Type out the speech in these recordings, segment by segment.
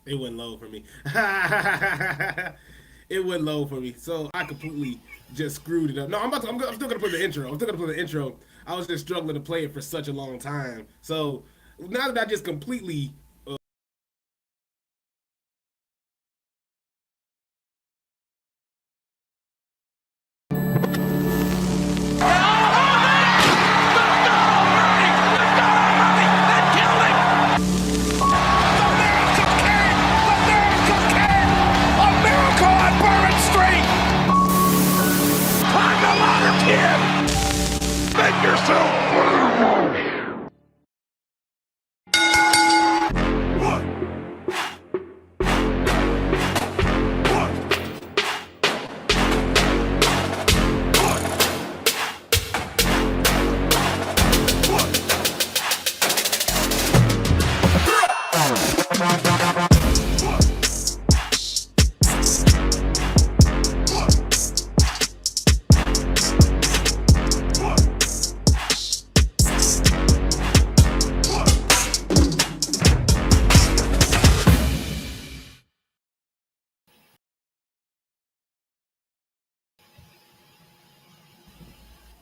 It went low for me. It went low for me, so I completely just screwed it up. No, I'm still gonna put the intro. I'm still gonna put the intro. I was just struggling to play it for such a long time. So now that I just completely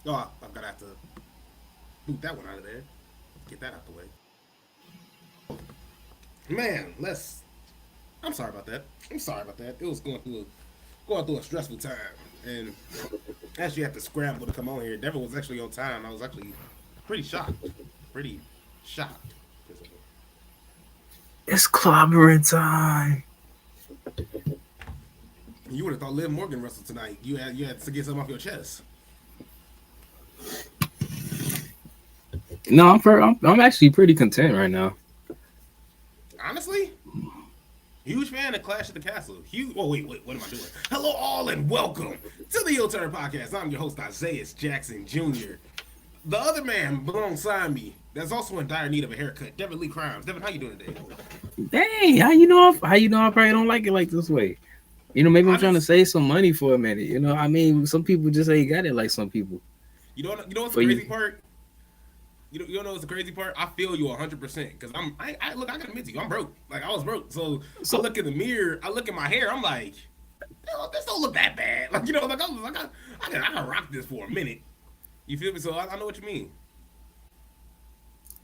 I'm gonna have to boot that one out of there. Get that out the way. Man, let's. I'm sorry about that. I'm sorry about that. It was going through a stressful time, and actually had to scramble to come on here. Devin was actually on time. I was actually pretty shocked. Pretty shocked. It's clobbering time. You would have thought Liv Morgan wrestled tonight. You had to get something off your chest. No, I'm actually pretty content right now. Honestly, huge fan of Clash of the Castle. Huge. Oh wait, what am I doing? Hello all and welcome to the Heel Turn Podcast. I'm your host Isaiah Jackson Jr. The other man alongside me that's also in dire need of a haircut, Devin Lee Crimes. Devin, how you doing today? Hey, how you know I probably don't like it like this way. Maybe I'm trying to Honest, save some money for a minute. I mean, some people just ain't got it like some people. you know what's the For you, crazy part? You don't know what's the crazy part? I feel you 100% because look. I gotta admit to you, I'm broke. Like I was broke, so I so look in the mirror, I look at my hair, I'm like, this don't look that bad. Like I can rock this for a minute. You feel me? So I know what you mean.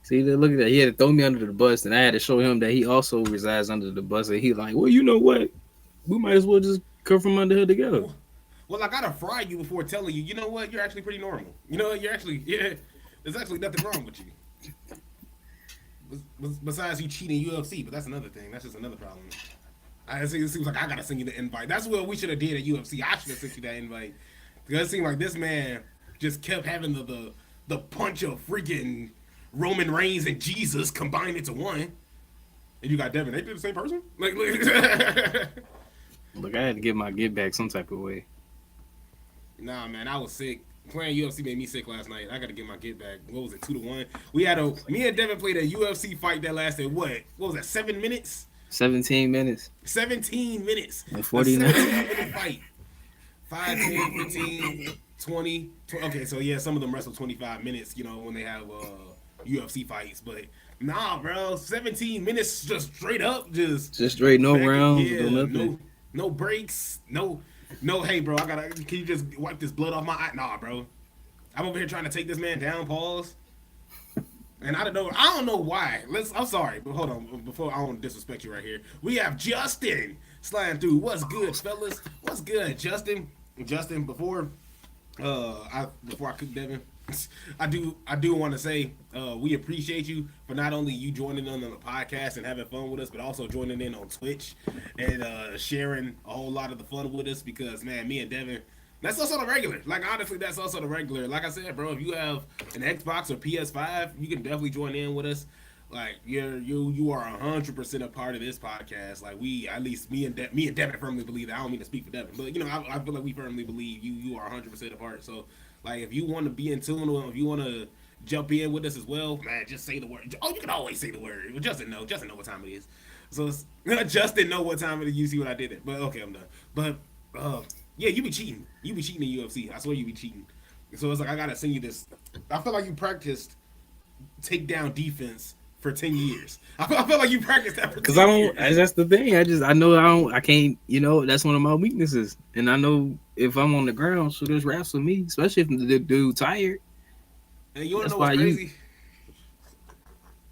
see, look at that. He had to throw me under the bus, and I had to show him that he also resides under the bus. And he like, well, you know what? We might as well just come from under here together. Well, well, I gotta fry you before telling you. You know what? You're actually pretty normal. You know, you're actually yeah. There's actually nothing wrong with you. Besides you cheating UFC, but that's another thing. That's just another problem. It seems like I gotta send you the invite. That's what we should have did at UFC. I should have sent you that invite because it seemed like this man just kept having the punch of freaking Roman Reigns and Jesus combined into one. And you got Devin. They did the same person. Look, I had to get my get back some type of way. Nah, man, I was sick. Playing UFC made me sick last night. I got to get my get back. What was it, 2-1? We had a me and Devin played a UFC fight that lasted what? What was that? 7 minutes? 17 minutes 17 minutes. and A 49. 17-minute fight. 5, 10, 15, 20. Okay, so yeah, some of them wrestle 25 minutes. You know when they have UFC fights, but nah, bro, 17 minutes just straight up, just Just straight, no back. rounds, no Yeah, nothing. no breaks, no. Hey, bro, I gotta. Can you just wipe this blood off my eye? Nah, bro. I'm over here trying to take this man down. Pause. And I don't know. I don't know why. I'm sorry, but hold on. Before I don't disrespect you right here, we have Justin sliding through. What's good, fellas? What's good, Justin? Justin, before I cook Devin, I do want to say we appreciate you for not only you joining in on the podcast and having fun with us, but also joining in on Twitch and sharing a whole lot of the fun with us. Because man, me and Devin, that's also the regular. Like honestly, that's also the regular. Like I said, bro, if you have an Xbox or PS5, you can definitely join in with us. Like you are 100% a part of this podcast. Like we, at least me and Devin firmly believe that. I don't mean to speak for Devin, but I feel like we firmly believe you are 100% a part. So like if you want to be in tune, or if you want to jump in with us as well, man, just say the word. Oh, you can always say the word. Justin know what time it is. So Justin know what time it is. You see what I did it, but okay, I'm done. But yeah, you be cheating. You be cheating in UFC. I swear you be cheating. So it's like I gotta send you this. I feel like you practiced takedown defense for 10 years. I feel like you practiced that for 10 Because I don't. years. That's the thing. I know I don't. I can't. You know, that's one of my weaknesses. And I know if I'm on the ground, so there's raps with me, especially if the dude tired. And you wanna That's know what's why you- crazy?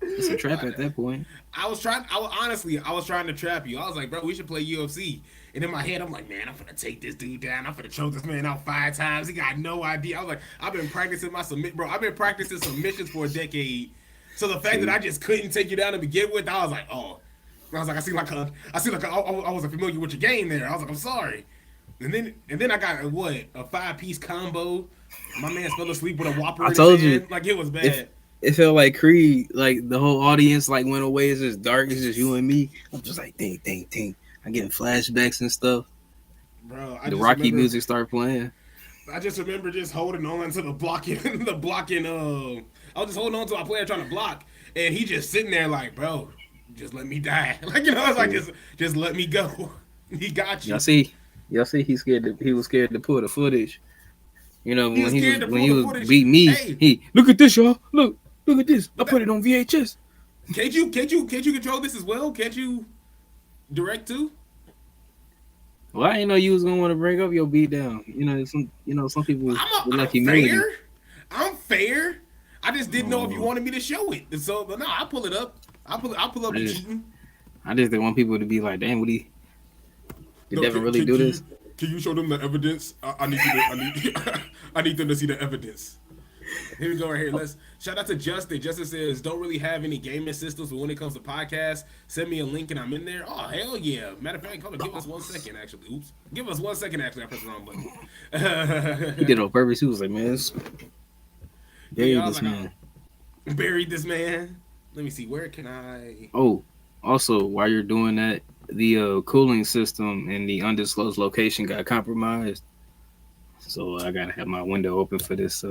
It's a trap at that point. I was trying to trap you. I was like, bro, we should play UFC. And in my head, I'm like, man, I'm gonna take this dude down. I'm gonna choke this man out 5 times. He got no idea. I was like, I've been practicing I've been practicing submissions for a decade. So the fact that I just couldn't take you down to begin with, I was like, oh. I was like, I wasn't familiar with your game there. I was like, I'm sorry. And then I got a 5-piece combo. My man fell asleep with a Whopper. I in told his you. hand. Like it was bad. It felt like Creed, like the whole audience like went away. It's just dark. It's just you and me. I'm just like, ding, ding, ding. I'm getting flashbacks and stuff. Bro, The Rocky music started playing. I just remember just holding on to the blocking. I was just holding on to my player trying to block, and he just sitting there like, bro, just let me die. Like, you know, I was like, just let me go. He got you. Y'all see, he was scared to pull the footage. You know, He was scared to when pull he the was footage. beat me, Hey. he look at this, y'all. Look at this. I put it on VHS. Can't you control this as well? Can't you direct too? Well, I didn't know you was gonna want to bring up your beat down. You know, some people with like humility. fair. I'm fair. I just didn't know if you wanted me to show it. And so, but no, I'll pull it up. I'll pull up the cheating. I just didn't want people to be like, damn, did No, Devin really do this? Can you show them the evidence? I need them to see the evidence. Here we go right here. Let's shout out to Justin. Justin says, don't really have any gaming systems, but when it comes to podcasts, send me a link and I'm in there. Oh, hell yeah. Matter of fact, hold on, give us 1 second, actually. Oops. Give us 1 second, actually. I pressed the wrong button. He did it on purpose. He was like, man, Yeah, I was this like, man. I buried this man. Let me see. Where can I? Oh, also, while you're doing that, the cooling system in the undisclosed location got compromised. So I gotta have my window open for this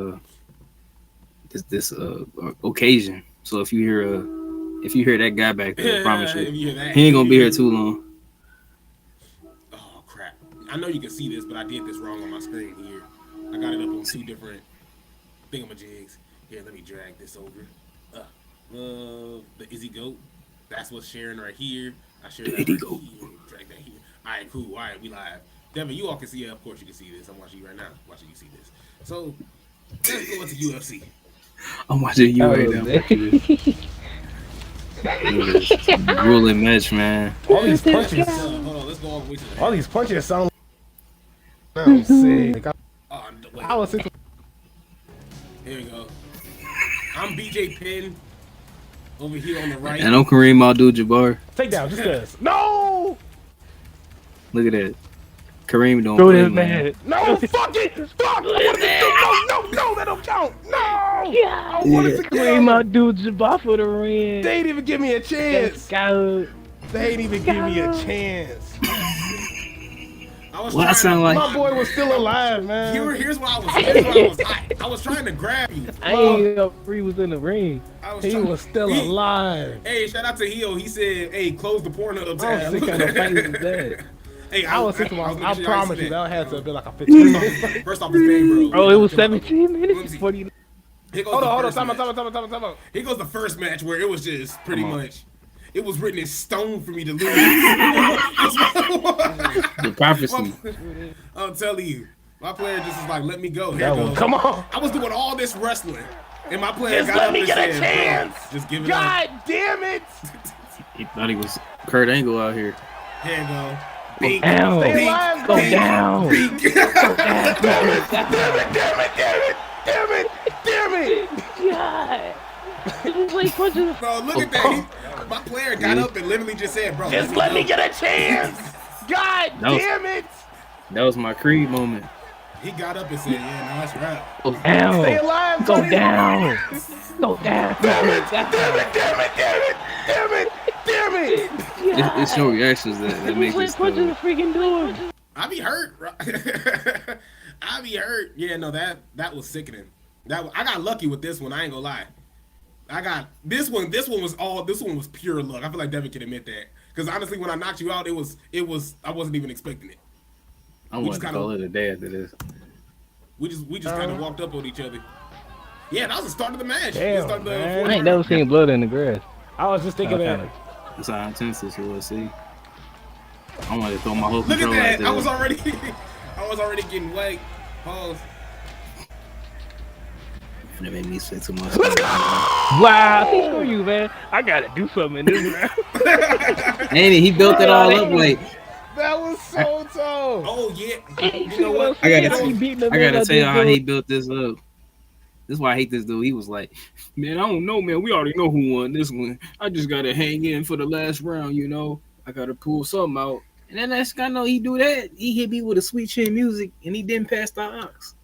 occasion. So if you hear that guy back there, I promise you, he ain't gonna be here too long. Oh crap! I know you can see this, but I did this wrong on my screen here. I got it up on 2 different thingamajigs. Here, let me drag this over. The Izzy Goat. That's what's sharing right here. I share that right here. Drag that here. All right, cool. All right, we live. Devin, you all can see it. Of course, you can see this. I'm watching you right now. Watching you see this. So let's go into UFC. I'm watching you right now. Grueling match, man. All these punches, Hold on, let's go all the way to the all these punches sound sick. wait. I was thinking, Here we go. I'm BJ Penn over here on the right. And I'm Kareem Abdul-Jabbar. take down, just this. No! Look at that. Kareem don't Throw play, that man. man. No, fuck it! Fuck! What is it? No, that don't count! No! I wanted to Kareem go! Abdul-Jabbar for the win. They ain't even give me a Let's chance! go. They ain't even give me a chance! I was Well, I sound like My boy was still alive, man. Here's why I was I was trying to grab you. I ain't know Free was in the ring. He was still alive. Hey, shout out to Hio. He said, "Hey, close the Pornhub I tab." was sick of the fight was that. Hey, I was thinking, I making sure promise you, said that had to have been like a 15 minute. First off, his name, bro. Oh, it was 17 Let me minutes? see. 40. Here goes Hold the on, first match. time out. Here goes the first match where it was just pretty much. It was written in stone for me to lose. the prophecy. I'm telling you, my player just is like, let me go. Here That goes. one, come on. I was doing all this wrestling, and my player Just got let up me and get a said, chance. "Bro, just give it up." God damn it! He thought he was Kurt Angle out here. Here you go. Go Bink, down. Stay bink, alive, Go bink. down. bink. Damn it! God. Just like punches. Bro, look at that. My player got up and literally just said, "Bro, Just let me get a chance! God That was- damn it! That was my Creed moment. He got up and said, "Yeah, no, that's right." Go Stay down. alive, Go buddy. down. Go down. Damn it! It's your reactions that make Just like this punches the stuff. freaking door. I be hurt. Bro. I be hurt. Yeah, no, that was sickening. I got lucky with this one. I ain't gonna lie. I got this one. This one was pure luck. I feel like Devin can admit that. Because honestly, when I knocked you out, it was. I wasn't even expecting it. I We want just to kinda- call it a day after this. We just kind of walked up on each other. Yeah, that was the start of the match. Damn, The start of the man. fourth I ain't round. never seen blood in the grass. I was just thinking that. That's how intense this was. See, I wanted to throw my whole Look at controller that. out there. I was already getting wet. Pause. And it made me say too much. Wow, see, screw you, man. I gotta do something in this round. And he built it all up like. That was so tough. Oh yeah. You know what? I gotta I tell you how he built this up. This is why I hate this dude. He was like, man, I don't know, man. We already know who won this one. I just gotta hang in for the last round, you know. I gotta pull something out. And then next guy know he do that. He hit me with a sweet chin music, and he didn't pass the ox.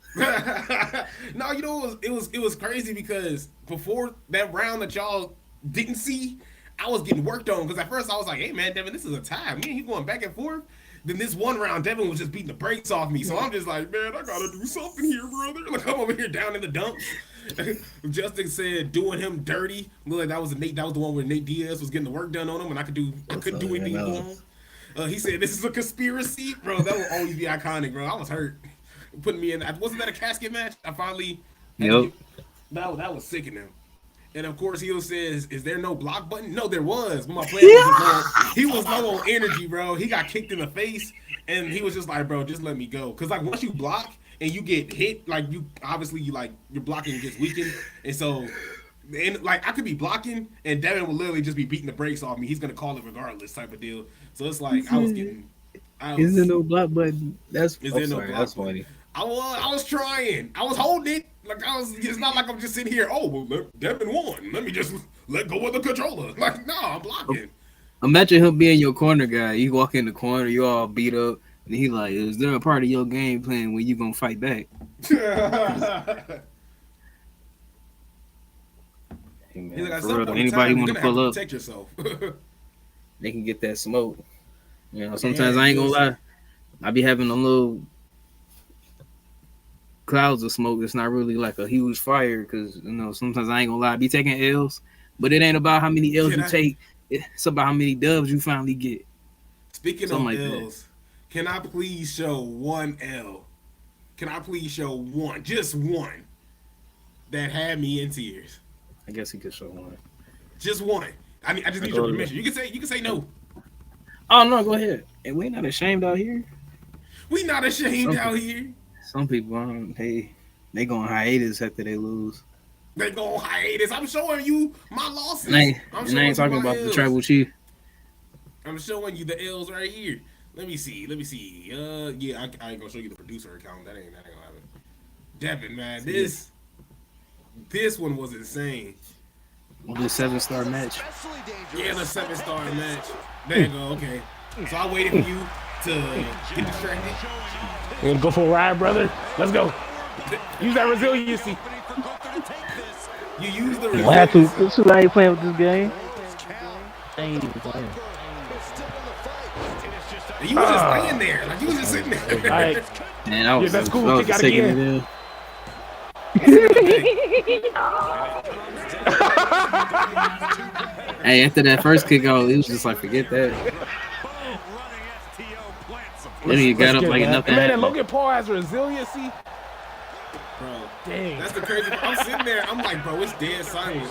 No, you know it was crazy because before that round that y'all didn't see, I was getting worked on because at first I was like, hey man, Devin, this is a tie. Me and you going back and forth. Then this one round, Devin was just beating the brakes off me. So I'm just like, man, I gotta do something here, brother. Like I'm over here down in the dumps. Justin said doing him dirty. Look like that was the one where Nate Diaz was getting the work done on him, and I couldn't do anything wrong. He said this is a conspiracy, bro. That will always be iconic, bro. I was hurt. Putting me in. Wasn't that a casket match? I finally. Yep. That was sickening. And of course, he says, "Is there no block button?" No, there was. But my player was low on energy, bro. He got kicked in the face, and he was just like, "Bro, just let me go." Because like once you block and you get hit, like you obviously your blocking gets weakened, and so. And like I could be blocking, and Devin will literally just be beating the brakes off me. He's gonna call it regardless, type of deal. So it's like I was getting. Is there no block button? That's that's funny. I was trying. I was holding it. Like it's not like I'm just sitting here. Oh well, Devin won. Let me just let go of the controller. Like no, I'm blocking. Imagine him being your corner guy. You walk in the corner, you all beat up, and he like, is there a part of your game plan where you gonna fight back? Hey, man, He's like, for real, anybody want to pull up? Protect yourself. They can get that smoke. You know, sometimes I ain't gonna lie. I be having a little clouds of smoke. It's not really like a huge fire because you know sometimes I ain't gonna lie. I be taking L's, but it ain't about how many L's you take. It's about how many dubs you finally get. Speaking of L's, can I please show one L? Can I please show one, just one, that had me in tears? I guess he could show one. Just one. I mean, I just need your permission. You can say no. Oh no, go ahead. And we not ashamed out here. We not ashamed out here. Some people, they go on hiatus after they lose. They go on hiatus. I'm showing you my losses. I ain't talking about the tribal chief. I'm showing you the L's right here. Let me see. Yeah, I ain't gonna show you the producer account. That ain't gonna happen. Devin, man, this one was insane. Was it a 7-star match? Yeah, the 7-star match. There you go. Okay. So I waited for you to get distracted. We're gonna go for a ride, brother. Let's go. Use that resiliency. You use the resiliency. This is why I ain't playing with this game. I ain't even playing. You was just laying there. Like you was just sitting there. All right. Man, I was, that's cool. I was taking it in. Hey, after that first kick out, it was just like, forget that. Then he got up like nothing. Man, and Logan Paul has resiliency. Bro, dang. That's the crazy part. I'm sitting there, I'm like, bro, it's dead silent.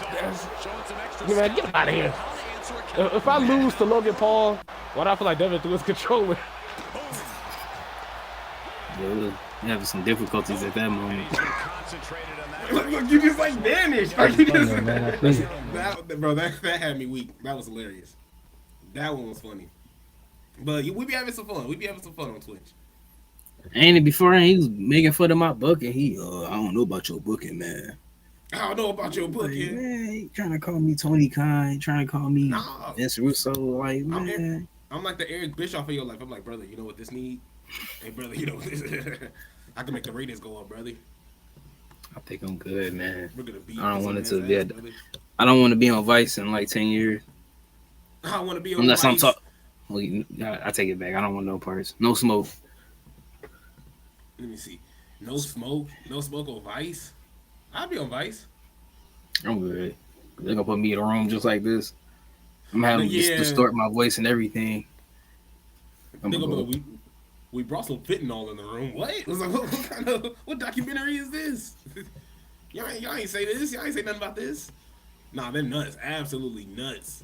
Man, get out of here. If I lose to Logan Paul, why do I feel like Devin threw his controller? You're having some difficulties at that moment. Look, you just like vanished. Like, you just, that had me weak. That was hilarious. That one was funny. But we be having some fun. We be having some fun on Twitch. And before he was making fun of my booking. I don't know about your booking, man. I don't know about your booking. Man, he trying to call me Tony Khan, trying to call me Vince Russo. Like, man. I'm like the Eric Bischoff of your life. I'm like, brother, you know what this need? Hey, brother, you know what this I can make the ratings go up, brother. I think I'm good, man. We're gonna beat I don't want it to be. I don't want to be on Vice in like 10 years. I don't want to be on Unless Vice. I'm talking. Well, I take it back. I don't want no parts. No smoke. Let me see. No smoke. No smoke on Vice. I'll be on Vice. I'm good. They're gonna put me in a room just like this. I'm having to distort my voice and everything. We brought some fentanyl in the room. What? It was like, what documentary is this? Y'all ain't say this. Y'all ain't say nothing about this. Nah, they're nuts. Absolutely nuts.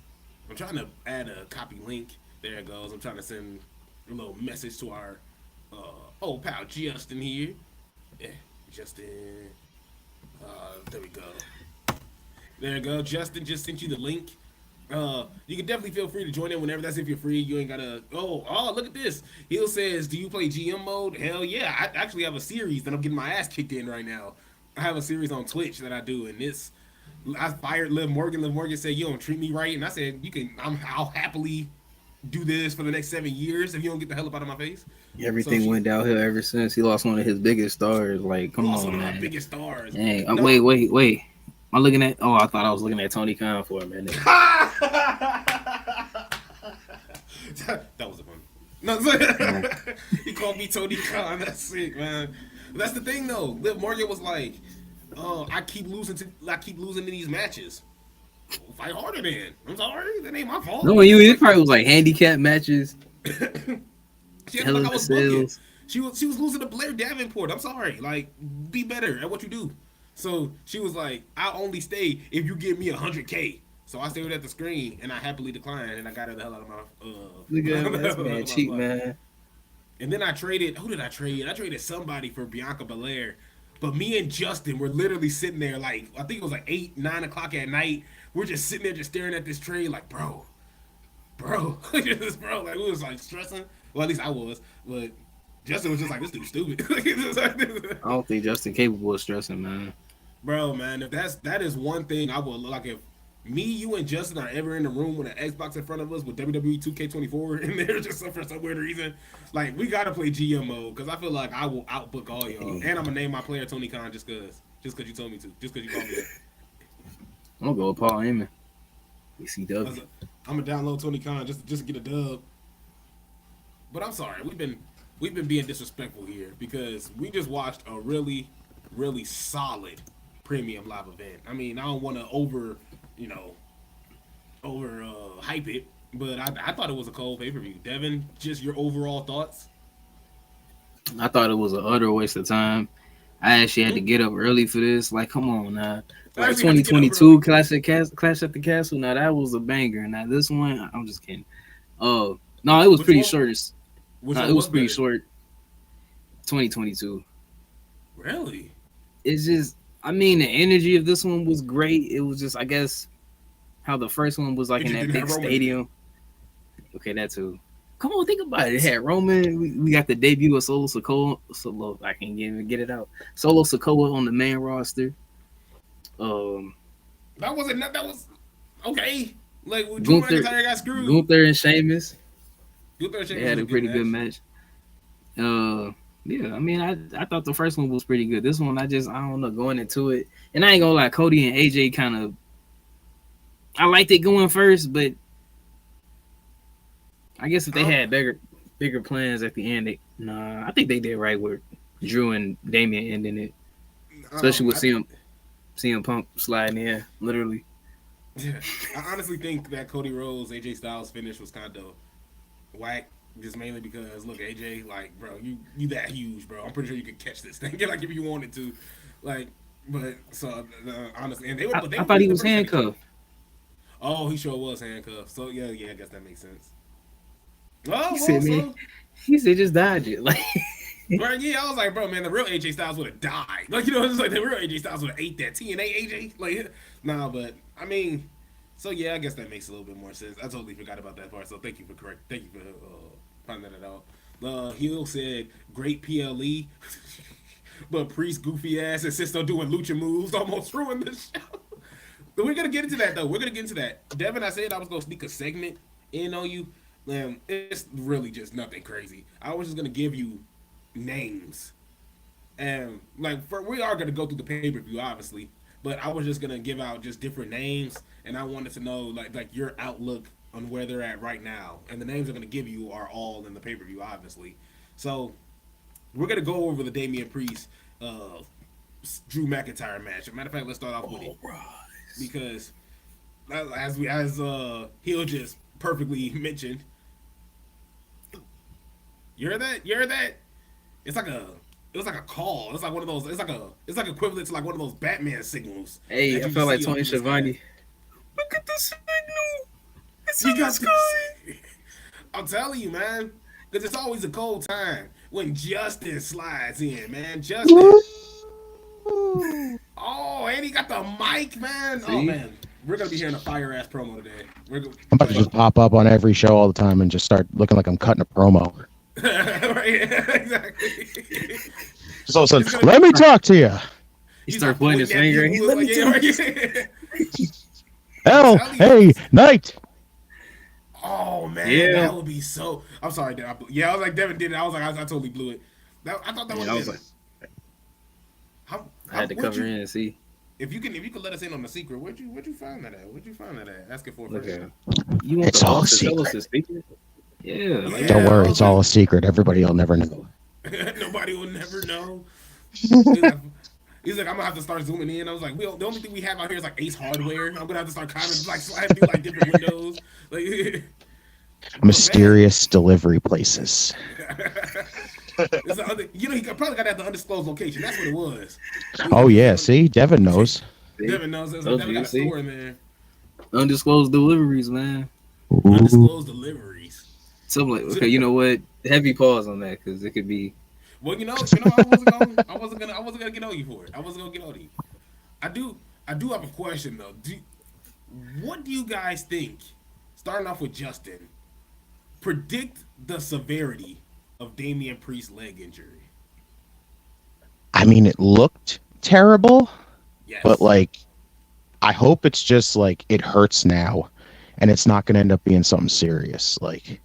I'm trying to add a copy link. There it goes. I'm trying to send a little message to our old pal Justin here. Yeah, Justin. There we go. There you go. Justin just sent you the link. You can definitely feel free to join in whenever. That's if you're free. You ain't gotta. Oh, look at this. Hill says, "Do you play GM mode?" Hell yeah. I actually have a series that I'm getting my ass kicked in right now. I have a series on Twitch that I do, and this. I fired Liv Morgan. Liv Morgan said, "You don't treat me right," and I said, "You can. I'll happily do this for the next 7 years if you don't get the hell up out of my face." Everything went downhill ever since he lost one of his biggest stars. Like, come on, one of man. my biggest stars. Hey, wait. Am I looking at? Oh, I thought I was looking at Tony Khan for a minute. That was a fun. No, he called me Tony Khan. That's sick, man. That's the thing, though. Liv Morgan was like, I keep losing to these matches. Fight harder, then. I'm sorry, that ain't my fault. No, it probably was like handicap matches. She had like I was booking. She was losing to Blair Davenport. I'm sorry. Like, be better at what you do. So she was like, "I'll only stay if you give me 100K." So I stared at the screen and I happily declined, and I got her the hell out of my. Look at that, that's man cheap, man. And then I traded. Who did I trade? I traded somebody for Bianca Belair. But me and Justin were literally sitting there, like, I think it was like 8, 9 o'clock at night. We're just sitting there, just staring at this trade, like, bro, like we was like stressing. Well, at least I was, but Justin was just like, this dude's stupid. I don't think Justin capable of stressing, man. Bro, man, if that is one thing I would like if me, you, and Justin are ever in the room with an Xbox in front of us with WWE 2K24 and they're just for some weird reason, like, we gotta play GM mode because I feel like I will outbook all y'all, and I'm gonna name my player Tony Khan just cause you told me to, just cause you called me that. I'm gonna go with Paul Heyman. ECW. I'm gonna download Tony Khan just to get a dub. But I'm sorry, we've been being disrespectful here because we just watched a really, really solid premium live event. I mean, I don't want to over hype it, but I thought it was a cold pay-per-view. Devin, just your overall thoughts? I thought it was an utter waste of time. I actually had to get up early for this. Like, come on now. Like 2022 Clash at the Castle. Now that was a banger. Now this one, I'm just kidding. No, it was pretty short. It was pretty short. 2022. Really? It's just, I mean, the energy of this one was great. It was just, I guess, how the first one was like in that big stadium. Okay, that too. Come on, think about it. It had Roman. We got the debut of Solo Sikoa. I can't even get it out. Solo Sikoa on the main roster. That was okay. Like Drew McIntyre got screwed. Gunther and Sheamus. They had a pretty good match. Yeah, I mean, I thought the first one was pretty good. This one, I don't know, going into it. And I ain't gonna lie, Cody and AJ kind of, I liked it going first, but I guess if they had bigger plans at the end, I think they did right with Drew and Damian ending it. Especially with CM Punk sliding in, literally. Yeah, I honestly think that Cody Rhodes, AJ Styles finish was kind of whack. Just mainly because, look, AJ, like, bro, you that huge, bro. I'm pretty sure you could catch this thing, like, if you wanted to. Like, but, so, honestly, and I thought he was handcuffed. Oh, he sure was handcuffed. So, yeah, I guess that makes sense. Oh, he said just dodge it. Like, right, yeah, I was like, bro, man, the real AJ Styles would have died. Like, it's like the real AJ Styles would have ate that TNA AJ. Like, nah, but, I mean, so, yeah, I guess that makes a little bit more sense. I totally forgot about that part, so thank you for finding that out. Hill said, great PLE, but Priest goofy ass insists on doing lucha moves, almost ruined the show. But we're gonna get into that though. Devin, I said I was gonna sneak a segment in on you. It's really just nothing crazy. I was just gonna give you names, and like we are gonna go through the pay-per-view, obviously. But I was just gonna give out just different names, and I wanted to know like your outlook on where they're at right now. And the names I'm gonna give you are all in the pay-per-view, obviously. So we're gonna go over the Damian Priest, Drew McIntyre match. As a matter of fact, let's start off with it because as Hill just perfectly mentioned, you heard that? It was like a call. It's like one of those. It's like equivalent to like one of those Batman signals. Hey, I felt like Tony Schiavone. Look at the signal. It's You in the got sky. this. I'm telling you, man, because it's always a cold time when Justin slides in, man. Justin. Oh, and he got the mic, man. Oh See? man, we're gonna be hearing a fire ass promo today. We're gonna, I'm about to just pop up on every show all the time and just start looking like I'm cutting a promo. right, exactly. Just all of a sudden, let me talk to you. He started pointing his finger. He's Let like, me yeah, tell right. Hell, hey, night. Oh man, Yeah. that would be so. I'm sorry, Devin. I was like Devin did it. I was like, I totally blew it. I thought that Yeah, I was. was like, How, I had to where'd cover you- in and see. If you could let us in on the secret, where'd you find that at? Where'd you find that at? Ask it for a Okay. friend. You want It's the all boss to tell us secret. the secret? Yeah. Like, Yeah. Don't I worry, was it's all a secret. Everybody will never know. Nobody will never know. He's like, I'm gonna have to start zooming in. I was like, the only thing we have out here is like Ace Hardware. I'm gonna have to start kind of like sliding through like different windows. Like, Mysterious delivery places. it's the other, he probably got at the undisclosed location. That's what it was. Oh yeah, see, Devin knows. Devin knows. Told Devin you, got a see? store in there. undisclosed deliveries, man. Ooh. Undisclosed deliveries. Something like, okay, you know what? Heavy pause on that because it could be. Well, I wasn't gonna get on you for it. I wasn't gonna get on you. I do have a question though. What do you guys think? Starting off with Justin, predict the severity of Damian Priest's leg injury. I mean, it looked terrible, Yes, but like, I hope it's just like it hurts now, and it's not going to end up being something serious. Like,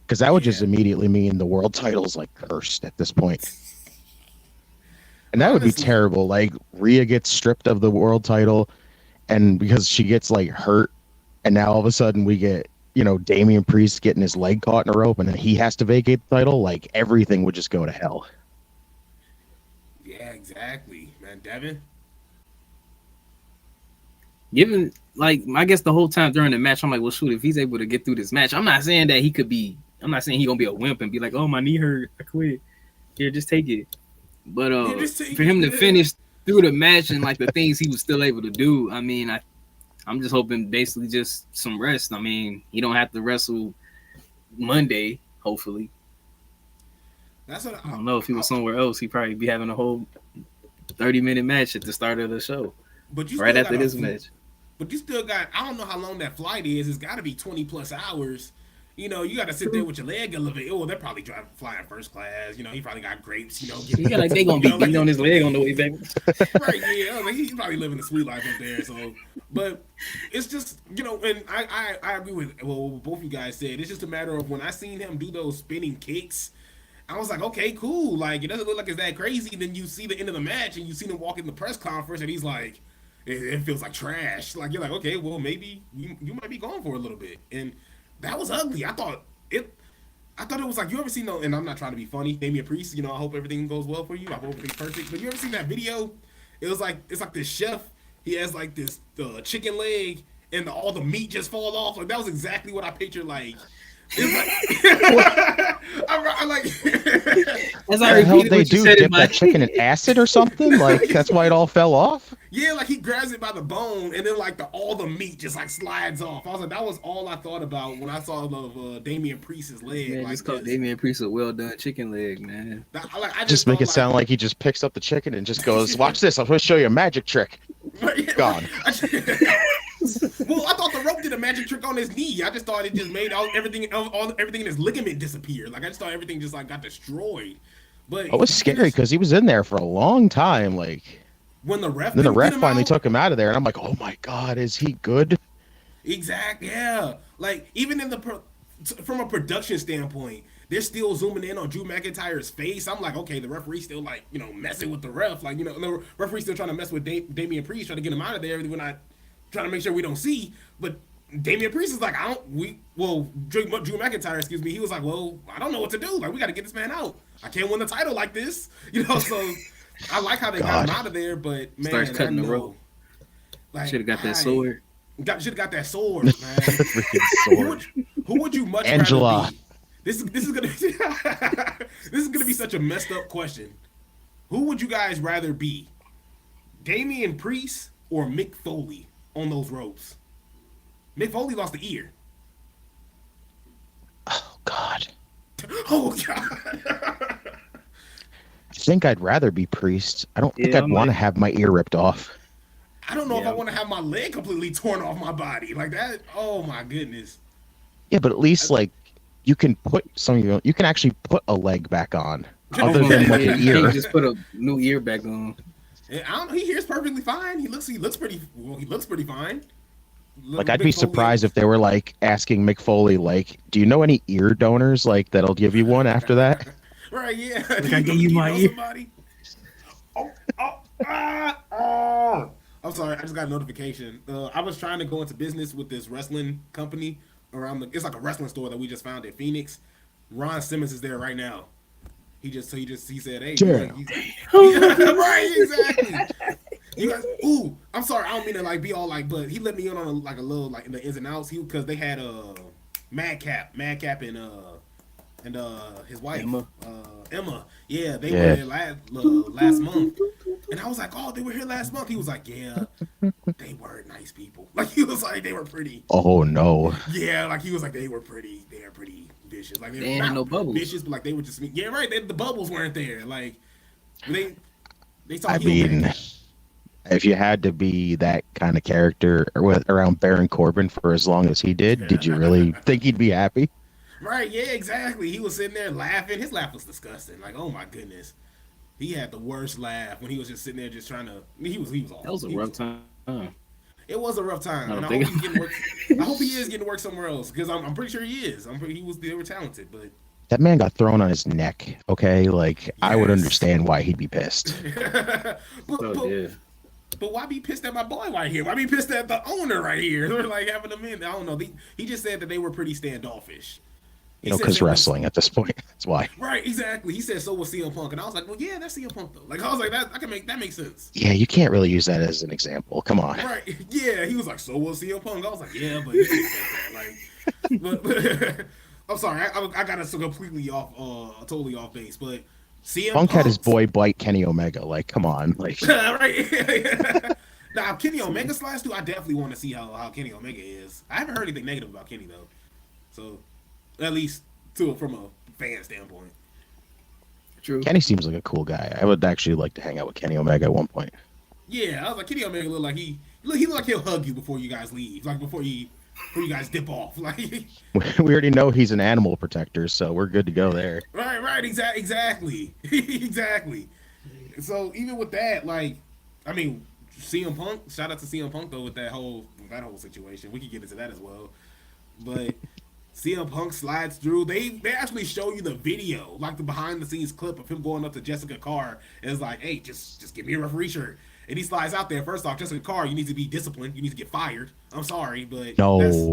because that would just Yeah. immediately mean the world title's like cursed at this point. And that would be Honestly. terrible. Like Rhea gets stripped of the world title, and because she gets like hurt, and now all of a sudden we get, Damian Priest getting his leg caught in a rope, and then he has to vacate the title. Like everything would just go to hell. yeah, exactly, man. Devin. Given, like, I guess the whole time during the match, I'm like, well, shoot, if he's able to get through this match, I'm not saying that he could be, I'm not saying he's going to be a wimp and be like, oh, my knee hurt, I quit. Here, just take it. But Yeah, just take for him it. to finish through the match and, like, the things he was still able to do, I mean, I'm just hoping basically just some rest. I mean, he don't have to wrestle Monday, hopefully. That's what I don't know if he was somewhere else, he'd probably be having a whole 30-minute match at the start of the show, But you right still after got this match. But you still got, I don't know how long that flight is. It's got to be 20 plus hours. You got to sit there with your leg elevated. Oh, they're probably flying first class. He probably got grapes, Yeah, like they gonna be beating on his leg on the way back. Right, yeah. I was like, he's probably living the sweet life up there. So, but it's just, and I agree with what both you guys said. It's just a matter of when I seen him do those spinning kicks, I was like, okay, cool. Like, it doesn't look like it's that crazy. Then you see the end of the match and you see him walk in the press conference and he's like, it feels like trash. Like, you're like, okay, well, maybe you might be going for a little bit. And that was ugly. I thought it was like, you ever seen and I'm not trying to be funny, Damian Priest, I hope everything goes well for you. I hope everything's perfect. But you ever seen that video? It's like this chef. He has like this chicken leg and all the meat just fall off. Like, that was exactly what I pictured. Like, it's like, I like. As What I the hell repeated they what you do? said in Dip my that chicken in acid or something? Like that's why it all fell off? Yeah, like he grabs it by the bone, and then like all the meat just like slides off. I was like, that was all I thought about when I saw the Damian Priest's leg. Man, like just call this. Damian Priest a well done chicken leg, man. I Just make thought, it sound like he just picks up the chicken and just goes, "Watch this! I'm going to show you a magic trick." Gone. Well, I thought the rope did a magic trick on his knee. I just thought it just made everything in his ligament disappear. Like I just thought everything just like got destroyed. But It was scary because he was in there for a long time. Like when the ref then the didn't ref get him finally out, took him out of there, and I'm like, "Oh my god, is he good?" Exactly. Yeah. Like even in from a production standpoint, they're still zooming in on Drew McIntyre's face. I'm like, okay, the referee's still like, messing with the ref. Like, the referee's still trying to mess with Damian Priest, trying to get him out of there. We're not trying to make sure we don't see. But Damian Priest is like, Drew McIntyre, excuse me. He was like, well, I don't know what to do. Like, we got to get this man out. I can't win the title like this. So I like how they got him out of there, but man, Starts cutting the rope. Like, Should have got that sword. Should have got that sword, man. Freaking sword. Who would you much Angela. rather be? This is gonna this is gonna be such a messed up question. Who would you guys rather be, Damian Priest or Mick Foley on those ropes? Mick Foley lost the ear. Oh God. Oh God. I think I'd rather be Priest. I don't think Yeah, I'd I'm want to like- have my ear ripped off. I don't know if Yeah. I want to have my leg completely torn off my body like that. Oh my goodness. Yeah, but at least like you can put you can actually put a leg back on, other Yeah, than like an you ear. can't just put a new ear back on. And I don't know. He hears perfectly fine. He looks pretty. Well, he looks pretty fine. Like I'd be surprised if they were like asking Mick Foley, like, "Do you know any ear donors like that'll give you one after that?" Right? Yeah. Like, I gave you my ear. Somebody? Oh. I'm sorry. I just got a notification. I was trying to go into business with this wrestling company around the. It's like a wrestling store that we just found in Phoenix. Ron Simmons is there right now. He said, "Hey, Damn. right, exactly." You guys, ooh, I'm sorry, I don't mean to like be all like, but he let me in on a little like in the ins and outs. Because they had Madcap and his wife Emma. Yeah, they were there last month, and I was like, "Oh, they were here last month." He was like, "Yeah, they were nice people." Like he was like, "They were pretty." Oh no. Yeah, like he was like, "They were pretty. They're pretty vicious. Like They were ain't not no bubbles. vicious, but like they were just yeah, right. The bubbles weren't there. Like they saw. I heel mean, package. if you had to be that kind of character around Baron Corbin for as long as he did you really think he'd be happy? Right, yeah, exactly. He was sitting there laughing. His laugh was disgusting. Like, oh my goodness. He had the worst laugh when he was just sitting there just trying to he was awful. That was a rough time. It was a rough time. I And don't I hope think- he's getting work. I hope he is getting work somewhere else. Because I'm pretty sure he is. They were talented, but That man got thrown on his neck. Okay, like I would Yes. understand why he'd be pissed. Yeah. But why be pissed at my boy right here? Why be pissed at the owner right here? They're like having them in. I don't know. He just said that they were pretty standoffish. He said Because they were- wrestling at this point. That's why. Right, exactly. He said so was CM Punk, and I was like, well, yeah, that's CM Punk though. Like I was like, that makes sense. Yeah, you can't really use that as an example. Come on. Right? Yeah. He was like, so was CM Punk. I was like, yeah, but he said that. Like, but I'm sorry, I got us completely off, totally off base. But CM Punk had his Punk's- boy bite Kenny Omega. Like, come on. Like, right. Now Kenny Omega slides too. I definitely want to see how Kenny Omega is. I haven't heard anything negative about Kenny though, so at least from a fan standpoint. True. Kenny seems like a cool guy. I would actually like to hang out with Kenny Omega at one point. Yeah, I was like Kenny Omega look like he look like he'll hug you before you guys leave, like before you guys dip off, like. We already know he's an animal protector, so we're good to go there. Right, exactly, exactly. So even with that, like, I mean, CM Punk. Shout out to CM Punk though with that whole situation. We could get into that as well, but CM Punk slides through. They actually show you the video, like the behind the scenes clip of him going up to Jessica Carr and it's like, hey, just give me a referee shirt. And he slides out there. First off, Jessica Carr, you need to be disciplined. You need to get fired. I'm sorry, but No. that is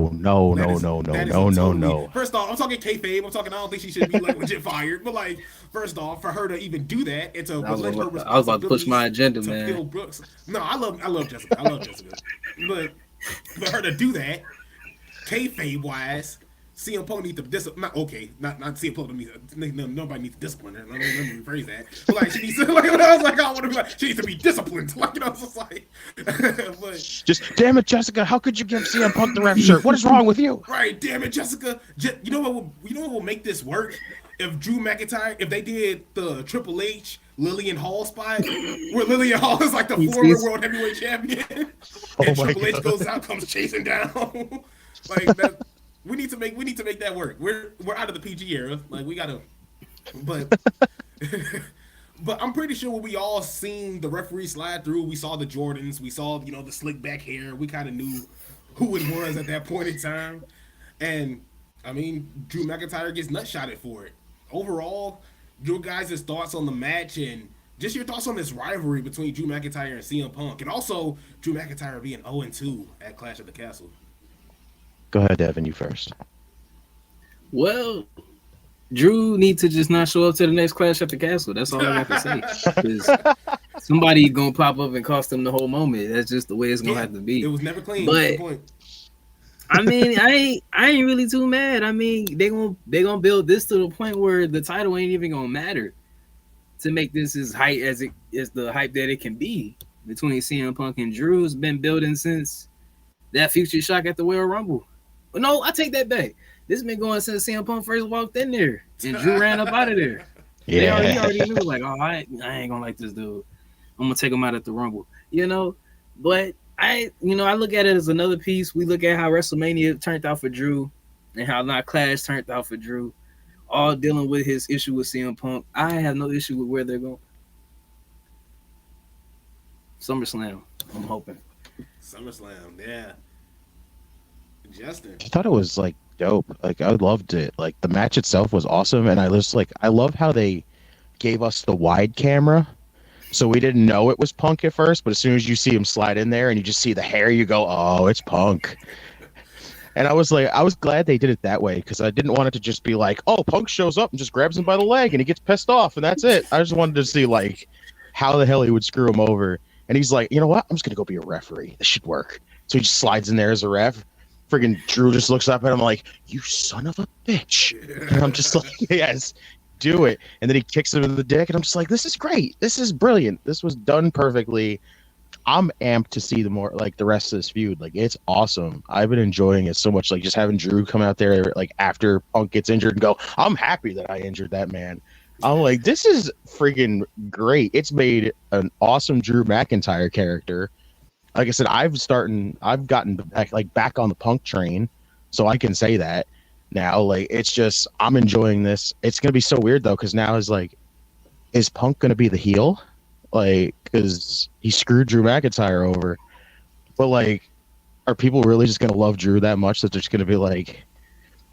totally- First off, I'm talking kayfabe. I don't think she should be like legit fired. But like, first off, for her to even do that, and to I was relent her about- I was about to push my agenda, to man. Phil Brooks. No, I love Jessica. But for her to do that, kayfabe wise, CM Punk needs to discipline. Not CM Punk nobody needs to discipline her. Let me rephrase that. But like she needs to, like I was like, I want to be like, she needs to be disciplined. Like it's just like, but Just damn it, Jessica! How could you give CM Punk the ref shirt? What is wrong with you? right, damn it, Jessica. You know what will make this work? If Drew McIntyre, if they did the Triple H Lillian Hall spot, where Lillian Hall is like the former world heavyweight champion, and my Triple H God. goes out, comes chasing down, like that. We need to make that work. We're out of the PG era. Like we gotta, but but I'm pretty sure when we all seen the referee slide through, we saw the Jordans, we saw the slick back hair. We kind of knew who it was at that point in time, and I mean Drew McIntyre gets nutshotted for it. Overall, your guys' thoughts on the match and just your thoughts on this rivalry between Drew McIntyre and CM Punk, and also Drew McIntyre being 0-2 at Clash of the Castle. Go ahead, Devin. You first. Well, Drew needs to just not show up to the next Clash at the Castle. That's all I got to say. 'Cause somebody gonna pop up and cost them the whole moment. That's just the way it's gonna have to be. It was never clean. But- That's the point. I mean, I ain't really too mad. I mean, they gonna build this to the point where the title ain't even gonna matter to make this as hype as the hype that it can be between CM Punk and Drew. Has been building since that future shock at the Royal Rumble. But no, I take that back. This has been going since CM Punk first walked in there, and Drew ran up out of there. He already knew, like, oh, I ain't gonna like this dude. I'm gonna take him out at the Rumble, you know. But I look at it as another piece. We look at how WrestleMania turned out for Drew, and how not Clash turned out for Drew, all dealing with his issue with CM Punk. I have no issue with where they're going. SummerSlam, I'm hoping. SummerSlam, yeah. Justin, I thought it was like dope. Like I loved it. Like the match itself was awesome, and I love how they gave us the wide camera, so we didn't know it was Punk at first. But as soon as you see him slide in there and you just see the hair, you go, "Oh, it's Punk." And I was glad they did it that way because I didn't want it to just be like, "Oh, Punk shows up and just grabs him by the leg and he gets pissed off and that's it." I just wanted to see like how the hell he would screw him over. And he's like, "You know what? I'm just gonna go be a referee. This should work." So he just slides in there as a ref. Friggin' Drew just looks up at him like, "You son of a bitch." And I'm just like, "Yes, do it." And then he kicks him in the dick, and I'm just like, "This is great. This is brilliant. This was done perfectly." I'm amped to see the rest of this feud. Like, it's awesome. I've been enjoying it so much. Like, just having Drew come out there like after Punk gets injured and go, "I'm happy that I injured that man." I'm like, this is freaking great. It's made an awesome Drew McIntyre character. Like I said, I've gotten back on the Punk train, so I can say that now. Like, it's just, I'm enjoying this. It's gonna be so weird though, because now is Punk gonna be the heel? Like, because he screwed Drew McIntyre over, but like, are people really just gonna love Drew that much that they're just gonna be like,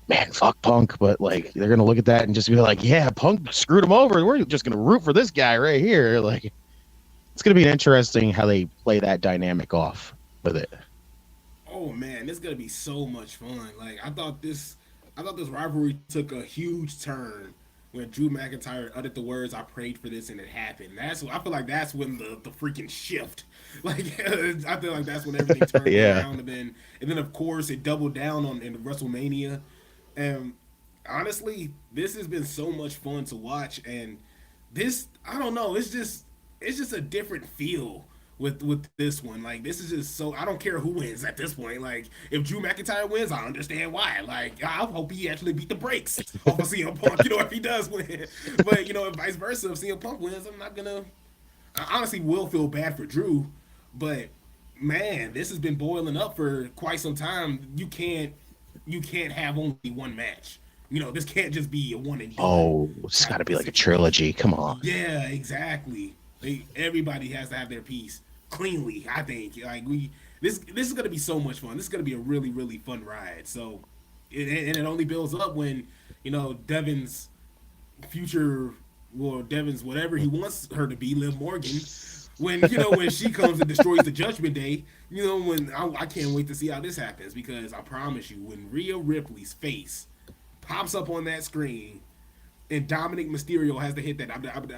"Man, fuck Punk"? But like, they're gonna look at that and just be like, "Yeah, Punk screwed him over. We're just gonna root for this guy right here." Like, it's going to be interesting how they play that dynamic off with it. oh man, this is gonna be so much fun. Like I thought this rivalry took a huge turn when Drew McIntyre uttered the words, "I prayed for this and it happened." I feel like that's when the freaking shift. Like I feel like that's when everything turned around, and then of course it doubled down in WrestleMania. And honestly, this has been so much fun to watch, and this, I don't know, it's just a different feel with this one. Like, this is just so, I don't care who wins at this point. Like, if Drew McIntyre wins, I understand why. Like, I hope he actually beat the brakes off of CM Punk, if he does win. But, if vice versa, if CM Punk wins, I honestly will feel bad for Drew. But, man, this has been boiling up for quite some time. You can't have only one match. This can't just be a one and done. Oh, it's got to be like a trilogy. Come on. Yeah, exactly. Everybody has to have their piece cleanly. I think this is gonna be so much fun. This is gonna be a really, really fun ride. So, and it only builds up when Devin's whatever he wants her to be, Liv Morgan. When she comes and destroys the Judgment Day. When I can't wait to see how this happens, because I promise you, when Rhea Ripley's face pops up on that screen, and Dominic Mysterio has to hit that, like, I don't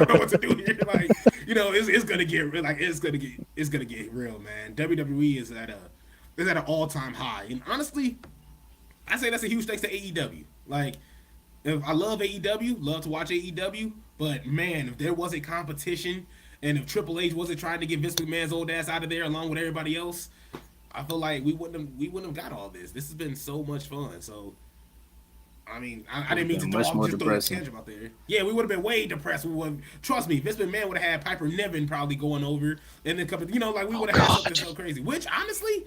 know what to do here. Like, it's gonna get real, man. WWE is at an all-time high, and honestly, I say that's a huge thanks to AEW. Like, if I love AEW, love to watch AEW, but man, if there was a competition, and if Triple H wasn't trying to get Vince McMahon's old ass out of there along with everybody else, I feel like we wouldn't have got all this. This has been so much fun. So, I mean, I didn't mean to throw a tangent out there. Yeah, we would have been way depressed. Trust me, Vince McMahon would have had Piper Niven probably going over, and then we would have had something so crazy. Which honestly,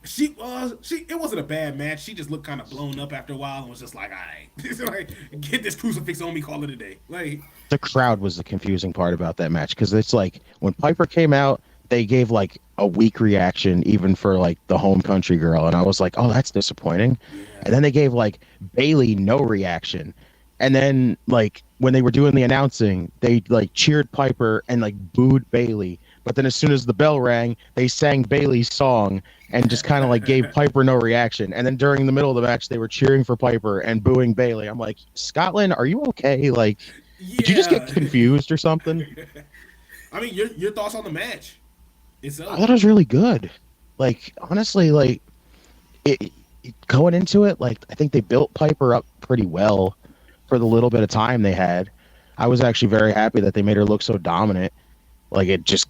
it wasn't a bad match. She just looked kind of blown up after a while and was just like, "All right, like, get this crucifix on me, call it a day." Like, the crowd was the confusing part about that match, because it's like when Piper came out, they gave like a weak reaction even for like the home country girl, and I was like, "Oh, that's disappointing." Yeah. And then they gave like Bayley no reaction, and then like when they were doing the announcing, they like cheered Piper and like booed Bayley. But then as soon as the bell rang, they sang Bayley's song and just kind of like gave Piper no reaction. And then during the middle of the match, they were cheering for Piper and booing Bayley. I'm like, Scotland, are you okay? Like, did you just get confused or something? I mean, your thoughts on the match itself? I thought it was really good. Like, honestly, like going into it, like I think they built Piper up pretty well for the little bit of time they had. I was actually very happy that they made her look so dominant. Like, it just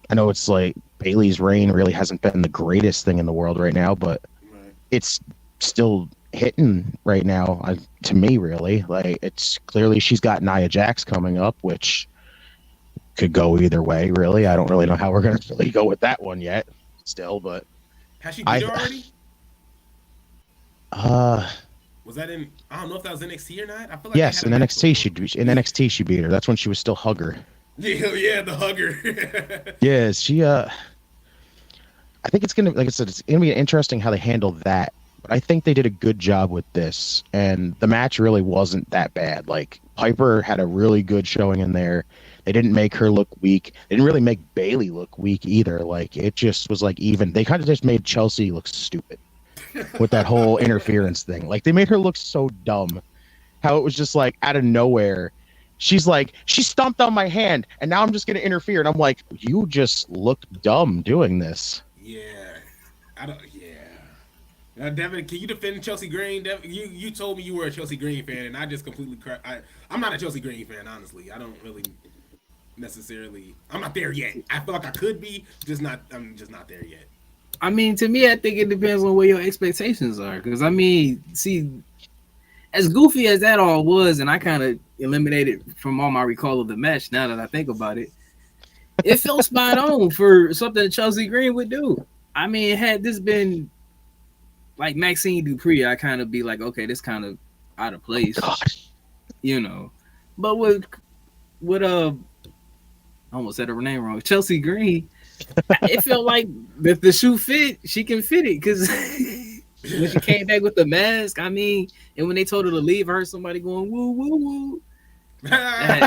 I know it's like Bailey's reign really hasn't been the greatest thing in the world right now, but Right. it's still hitting right now to me, really. Like, it's clearly she's got Nia Jax coming up, which could go either way, really. I don't really know how we're going to really go with that one yet still, but Has she beat her I- already? uh Was that in? I don't know if that was NXT or not. I feel like yes, they in had a match NXT she beat her. That's when she was still Hugger. Yeah, the hugger. Yeah, she I think it's gonna, like I said, it's gonna be interesting how they handle that. But I think they did a good job with this, and the match really wasn't that bad. Like, Piper had a really good showing in there. They didn't make her look weak. They didn't really make Bailey look weak either. Like, it just was like even. They kind of just made Chelsea look stupid with that whole interference thing. Like, they made her look so dumb. How it was just like out of nowhere. She's like, she stomped on my hand, and now I'm just gonna interfere. And I'm like, you just looked dumb doing this. Yeah, I don't. Yeah. Now, Devin, can you defend Chelsea Green? Devin, you told me you were a Chelsea Green fan, and I just completely. I'm not a Chelsea Green fan, honestly. I don't really necessarily. I'm not there yet. I feel like I could be, just not. I'm just not there yet. I mean, to me, I think it depends on what your expectations are. Because, I mean, see, as goofy as that all was, and I kind of eliminated from all my recall of the match now that I think about it, it felt spot on for something that Chelsea Green would do. I mean, had this been like Maxine Dupree, I kind of be like, okay, this kind of out of place, God. you know. But with I almost said her name wrong, Chelsea Green, it felt like if the shoe fit, she can fit it. Because when she came back with the mask, I mean, and when they told her to leave, I heard somebody going woo woo woo. I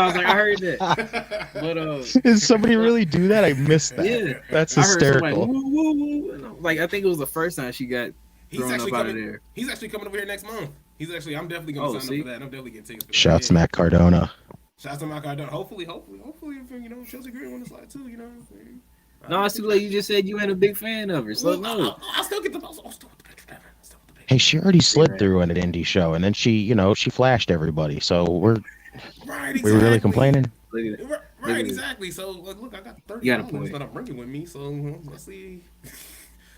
was like, I heard that. But Did somebody really do that? I missed that. yeah, That's I heard somebody hysterical. woo woo woo. And I was like, I think it was the first time she got He's thrown up actually out of coming. there. He's actually coming over here next month. I'm definitely gonna Oh, sign see? up for that. I'm definitely getting tickets. For Shouts that. Matt Cardona. Shouts to Matt Cardona. Hopefully, if Chelsea Green on the slide too. No, it's too late. You just said you ain't a big fan of her. So no. I'll still get the. I'll still get the picture, Devin. I'll still get the picture. Hey, she already slid through in an indie show, and then she flashed everybody. So Right, exactly. we really complaining. Look at it. Right, exactly. So look, I got $30 You got a point. that I'm bringing with me. So let's see.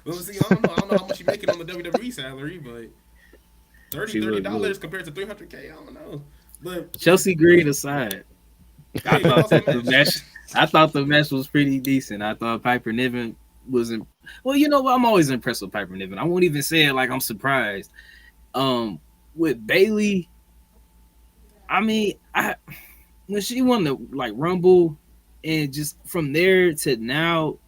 Let's see. I don't know how much she's making on the WWE salary, but She look $30 good. compared to $300K, I don't know. But Chelsea Green aside, I hey, thought also that the match. I thought the match was pretty decent. I thought Piper Niven wasn't. Well, you know what? I'm always impressed with Piper Niven. I won't even say it like I'm surprised. With Bailey, I mean, when she won the like Rumble, and just from there to now,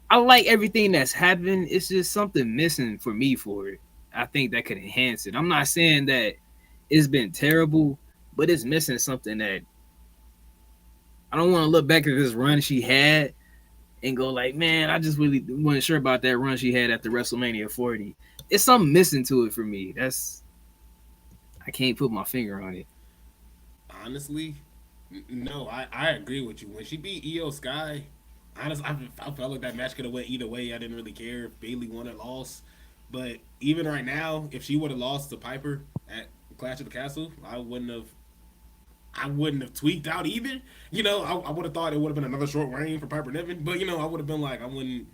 I like everything that's happened. It's just something missing for me for it. I think that could enhance it. I'm not saying that it's been terrible, but it's missing something that I don't want to look back at this run she had and go like, man, I just really wasn't sure about that run she had after WrestleMania 40. It's something missing to it for me. I can't put my finger on it. honestly, no, I agree with you. When she beat Io Sky, honestly, I felt like that match could have went either way. I didn't really care if Bailey won or lost. But even right now, if she would have lost to Piper at Clash of the Castle, I wouldn't have tweaked out either. I would have thought it would have been another short reign for Piper Niven. But I would have been like, I wouldn't,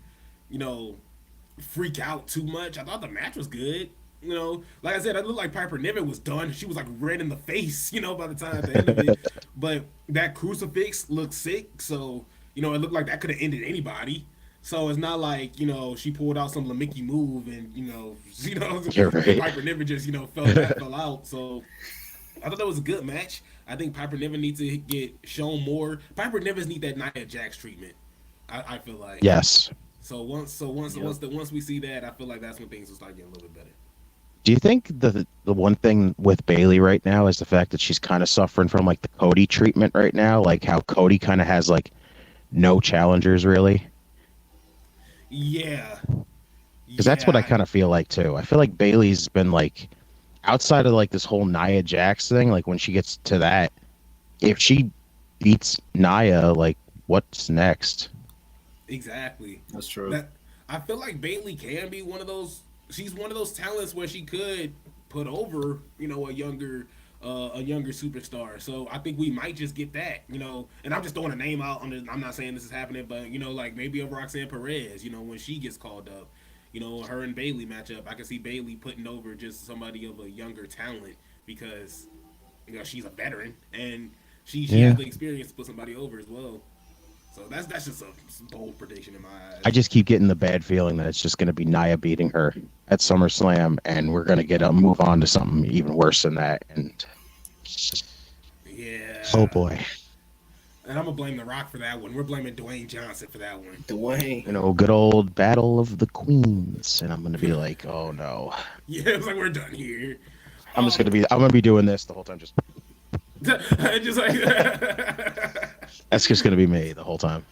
freak out too much. I thought the match was good. Like I said, it looked like Piper Niven was done. She was like red in the face, by the time at the end of it. But that crucifix looked sick, so it looked like that could have ended anybody. So it's not like she pulled out some Lamicki move and You're right. Piper Niven just fell out. So I thought that was a good match. I think Piper Niven needs to get shown more. Piper Niven need that Nia Jax treatment. I feel like Yes. So once we see that, I feel like that's when things will start getting a little bit better. Do you think the one thing with Bailey right now is the fact that she's kind of suffering from like the Cody treatment right now, like how Cody kind of has like no challengers really? Yeah. Because that's what I kind of feel like too. I feel like Bailey's been like outside of like this whole Nia Jax thing. Like when she gets to that, if she beats Nia, like what's next? Exactly. That's true. I feel like Bailey can be one of those. She's one of those talents where she could put over, a a younger superstar. So I think we might just get that, And I'm just throwing a name out. I'm not saying this is happening, but like maybe a Roxanne Perez, when she gets called up, her and Bailey matchup. I can see Bailey putting over just somebody of a younger talent because she's a veteran and she has the experience to put somebody over as well. So that's just a bold prediction in my eyes. I just keep getting the bad feeling that it's just going to be Nia beating her at SummerSlam, and we're going to get a move on to something even worse than that. And yeah. Oh boy. And I'm gonna blame The Rock for that one. We're blaming Dwayne Johnson for that one. Dwayne. Good old Battle of the Queens, and I'm going to be like, oh no. Yeah, it's like we're done here. I'm gonna be doing this the whole time. Just like that's just gonna be me the whole time.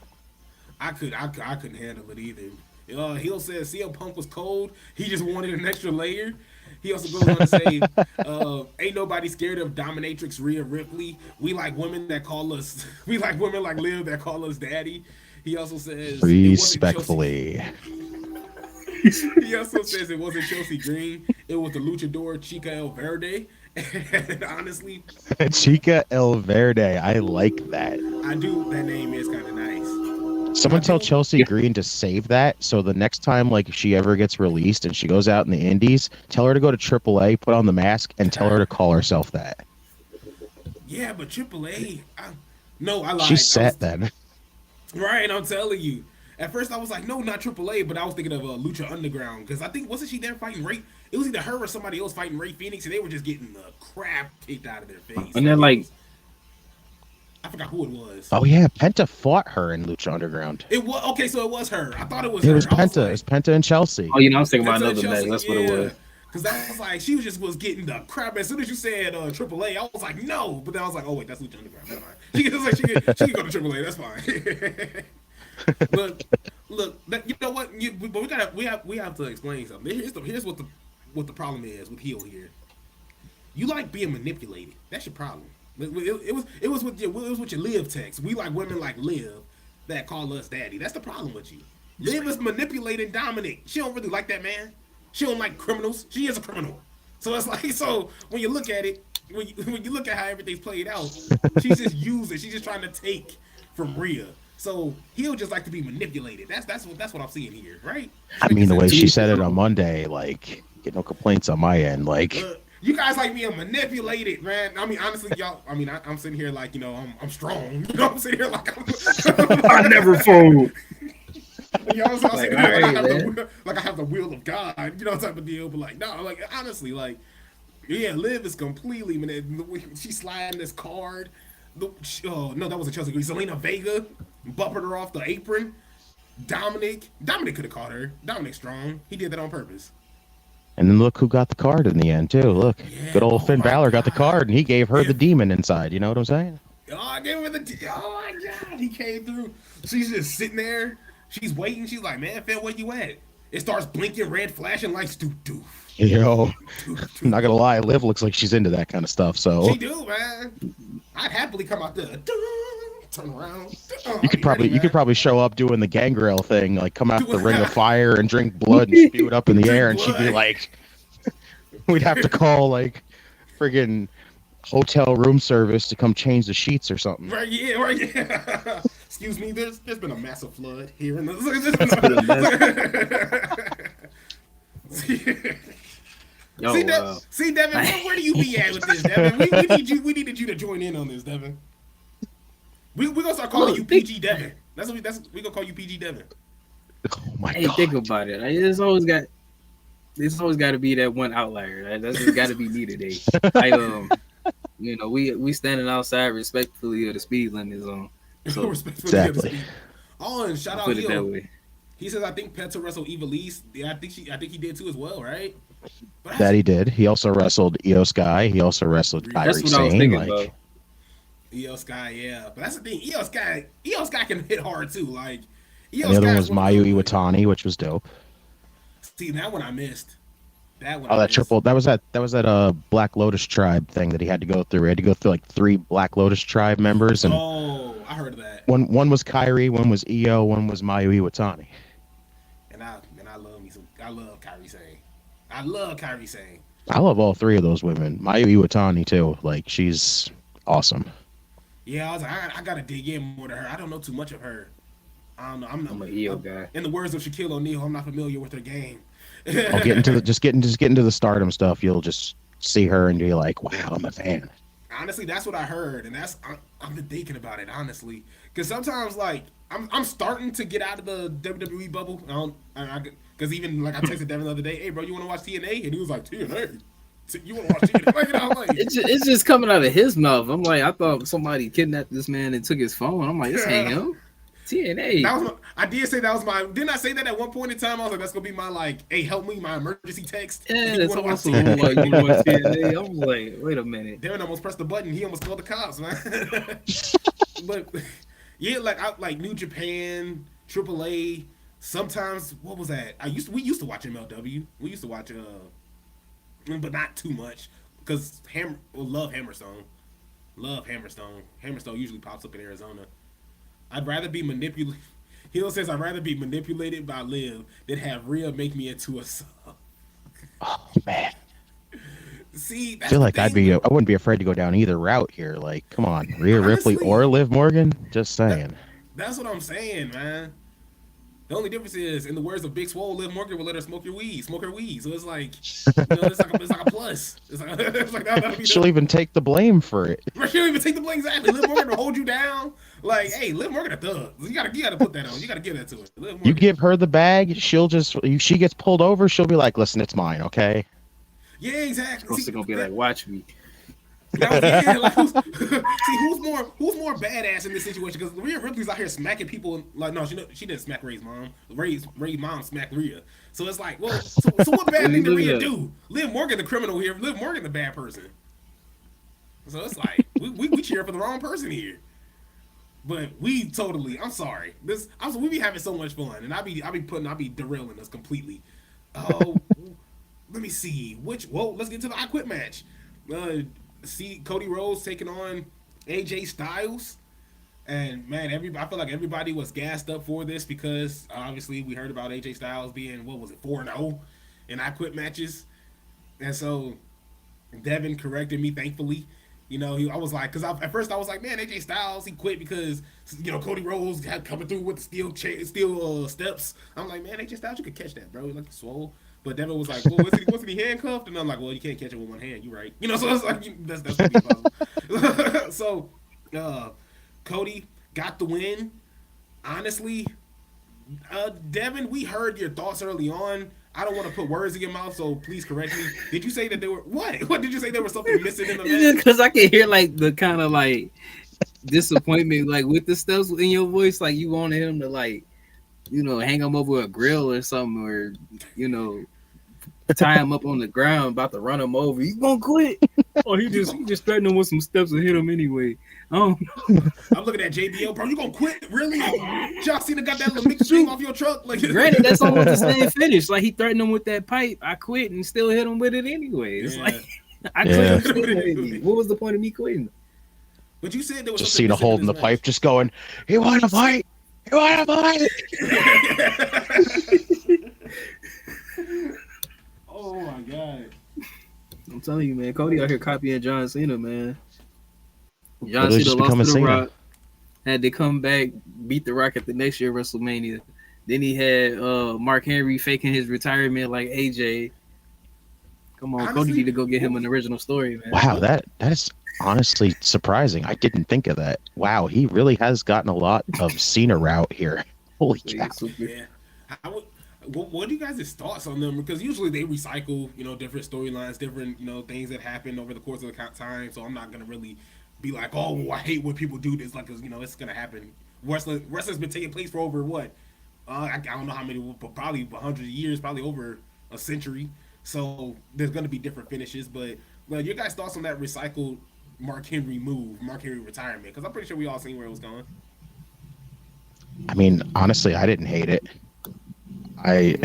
I couldn't handle it either. Heel says CM Punk was cold. He just wanted an extra layer. He also goes on to say, "Ain't nobody scared of dominatrix Rhea Ripley. We like women like Liv that call us daddy." He also says, respectfully. He also says it wasn't Chelsea Green. It was the luchador Chica El Verde. And honestly, Chica El Verde, I like that. I do. That name is kind of nice. Someone tell Chelsea Green to save that, so the next time she ever gets released and she goes out in the Indies, tell her to go to AAA, put on the mask, and tell her to call herself that. Yeah, but AAA, I lied. She's set then. Right, I'm telling you. At first, I was like, no, not AAA, but I was thinking of Lucha Underground because I think wasn't she there fighting Ray? It was either her or somebody else fighting Ray Phoenix, and they were just getting the crap kicked out of their face. And then I forgot who it was. Oh yeah, Penta fought her in Lucha Underground. It was okay, so it was her. I thought it was. It her. was Penta. It was Penta and Chelsea. Oh, I was thinking about another match. That's what it was. Because that was like she was getting the crap. As soon as you said AAA, I was like, no. But then I was like, oh wait, that's Lucha Underground. Never mind. She can go to AAA. That's fine. Look, you know what? But we have to explain something. Here's what the problem is with heel here. You like being manipulated. That's your problem. It was with your Liv text. We like women like Liv that call us daddy. That's the problem with you. Liv is manipulating Dominic. She don't really like that man. She don't like criminals. She is a criminal. So it's like when you look at it, when you look at how everything's played out, she's just using. She's just trying to take from Rhea. So he'll just like to be manipulated. That's what I'm seeing here, right? I mean, the way she said it on Monday, get no complaints on my end. You guys like being manipulated, man. I mean, honestly, y'all. I mean, I'm sitting here like I'm strong. I'm sitting here like I never fold. I'm sitting here like I have the will of God, type of deal. But no, honestly, Liv is completely she's sliding this card. No, that wasn't Chelsea Green. Zelina Vega bumping her off the apron. Dominic could have caught her. Dominic Strong. He did that on purpose. And then look who got the card in the end too. Look, good old Finn Balor got the card, and he gave her the demon inside. You know what I'm saying? Oh, I gave her oh my God, he came through. She's just sitting there. She's waiting. She's like, man, Finn, where you at? It starts blinking, red, flashing lights. Doof. I'm not gonna lie, Liv looks like she's into that kind of stuff. So she do, man. I'd happily come out there. Turn around. You could probably show up doing the Gangrel thing, come out the ring of fire and drink blood and spew it up in the air, and she'd be like, we'd have to call friggin' hotel room service to come change the sheets or something. Right, yeah. Excuse me, there's been a massive flood here in the See, Devin, where do you be at with this, Devin? We needed you to join in on this, Devin. We're gonna start calling you PG Devin. We gonna call you PG Devin. Oh my God! Hey, think about it. There's always got to be that one outlier. Right? That's just got to be me today. We standing outside respectfully of the speed limit zone. So exactly. Oh, and shout out put it that way. He says, I think Penta wrestled Eva Lise. Yeah, I think he did too as well, right? That he did. He also wrestled Io Sky. He also wrestled Kairi That's what I was thinking about. Io Sky, yeah. But that's the thing. Io Sky can hit hard too. And the other one was Mayu Iwatani, which was dope. See, that one I missed. That was that Black Lotus tribe thing that he had to go through. He had to go through 3 Black Lotus tribe members, and I heard of that. One was Kairi, one was Io, one was Mayu Iwatani. And I love Kairi Sane. I love Kairi Sane. I love all three of those women. Mayu Iwatani too. Like she's awesome. Yeah, I was like, I gotta dig in more to her. I don't know too much of her. I don't know. I'm an EO guy. In the words of Shaquille O'Neal, I'm not familiar with her game. I'll get into the just get into the Stardom stuff. You'll just see her and be like, wow, I'm a fan. Honestly, that's what I heard, and I've been thinking about it honestly, because sometimes like I'm starting to get out of the WWE bubble. Because even like I texted Devin the other day, hey bro, you want to watch TNA? And he was like, TNA. You want to watch TNA? Like, it's just coming out of his mouth. I'm like, I thought somebody kidnapped this man and took his phone. I'm like, this ain't him. TNA. I did say that was my. Didn't I say that at one point in time? I was like, that's gonna be my like, hey, help me, my emergency text. Yeah, that's also like you watch TNA. I'm like, wait a minute. Darren almost pressed the button. He almost called the cops, man. But yeah, like New Japan, AAA. Sometimes what was that? We used to watch MLW. We used to watch but not too much because love Hammerstone. Love Hammerstone. Hammerstone usually pops up in Arizona. I'd rather be manipulated. Hill says I'd rather be manipulated by Liv than have Rhea make me into a sub. Oh man. See, I feel like I wouldn't be afraid to go down either route here. Like, come on, Rhea Ripley or Liv Morgan. Just saying. That's what I'm saying, man. The only difference is, in the words of Big Swole, Liv Morgan will let her smoke her weed. So it's like, it's like a plus. It's like that'll be She'll even take the blame for it. She'll even take the blame. Exactly. Liv Morgan will hold you down. Like, hey, Liv Morgan a thug. You gotta put that on. You gotta give that to her. You give her the bag, she gets pulled over. She'll be like, listen, it's mine, okay? Yeah, exactly. She's gonna be like, watch me. Who's more badass in this situation? Because Rhea Ripley's out here smacking people. Like, no, she didn't smack Ray's mom. Ray's mom smacked Rhea. So it's like, well, so what bad thing did Rhea do? Liv Morgan, the criminal here. Liv Morgan, the bad person. So it's like we cheer for the wrong person here. But I'm sorry. We be having so much fun, and I be derailing us completely. Oh, let me see. Let's get to the I Quit match. See Cody Rhodes taking on AJ Styles, and man, I feel like everybody was gassed up for this because obviously we heard about AJ Styles being 4-0 in I Quit matches, and so Devin corrected me thankfully. I was like, because at first I was like, man, AJ Styles, he quit because Cody Rhodes had coming through with the steel steps. I'm like, man, AJ Styles, you could catch that, bro. Like swole. But Devin was like, well, wasn't he handcuffed? And I'm like, well, you can't catch it with one hand. You're right. So it's like, that's what possible. So, Cody got the win. Honestly, Devin, we heard your thoughts early on. I don't want to put words in your mouth, so please correct me. Did you say that there were what? What did you say there was something missing in the match? Because I can hear like the kind of like disappointment, like with the steps in your voice, like you wanted him to like, hang him over a grill or something, or tie him up on the ground, about to run him over. You gonna quit? Oh, he just threatened him with some steps and hit him anyway. Oh, I'm looking at JBL, bro. You gonna quit? Really? John Cena got that little mixed string off your truck? Like, granted, that's almost the same finish. Like he threatened him with that pipe. I quit and still hit him with it anyway. It's like I quit. What was the point of me quitting? But you said there was just Cena holding the pipe, just going, "He want to fight? He want to fight?" Oh my god! I'm telling you, man, Cody out here copying John Cena, man. John Cena lost to The Rock, had to come back, beat The Rock at the next year WrestleMania. Then he had Mark Henry faking his retirement like AJ. Come on, honestly, Cody need to go get him an original story, man. Wow, that is honestly surprising. I didn't think of that. Wow, he really has gotten a lot of Cena route here. Holy cow! Yeah. What are you guys' thoughts on them? Because usually they recycle, different storylines, different, things that happen over the course of the time. So I'm not gonna really be like, oh, I hate when people do this, like, cause it's gonna happen. Wrestling's been taking place for over what? I don't know how many, but probably 100 years, probably over a century. So there's gonna be different finishes. But your guys' thoughts on that recycled Mark Henry move, Mark Henry retirement? Because I'm pretty sure we all seen where it was going. I mean, honestly, I didn't hate it. I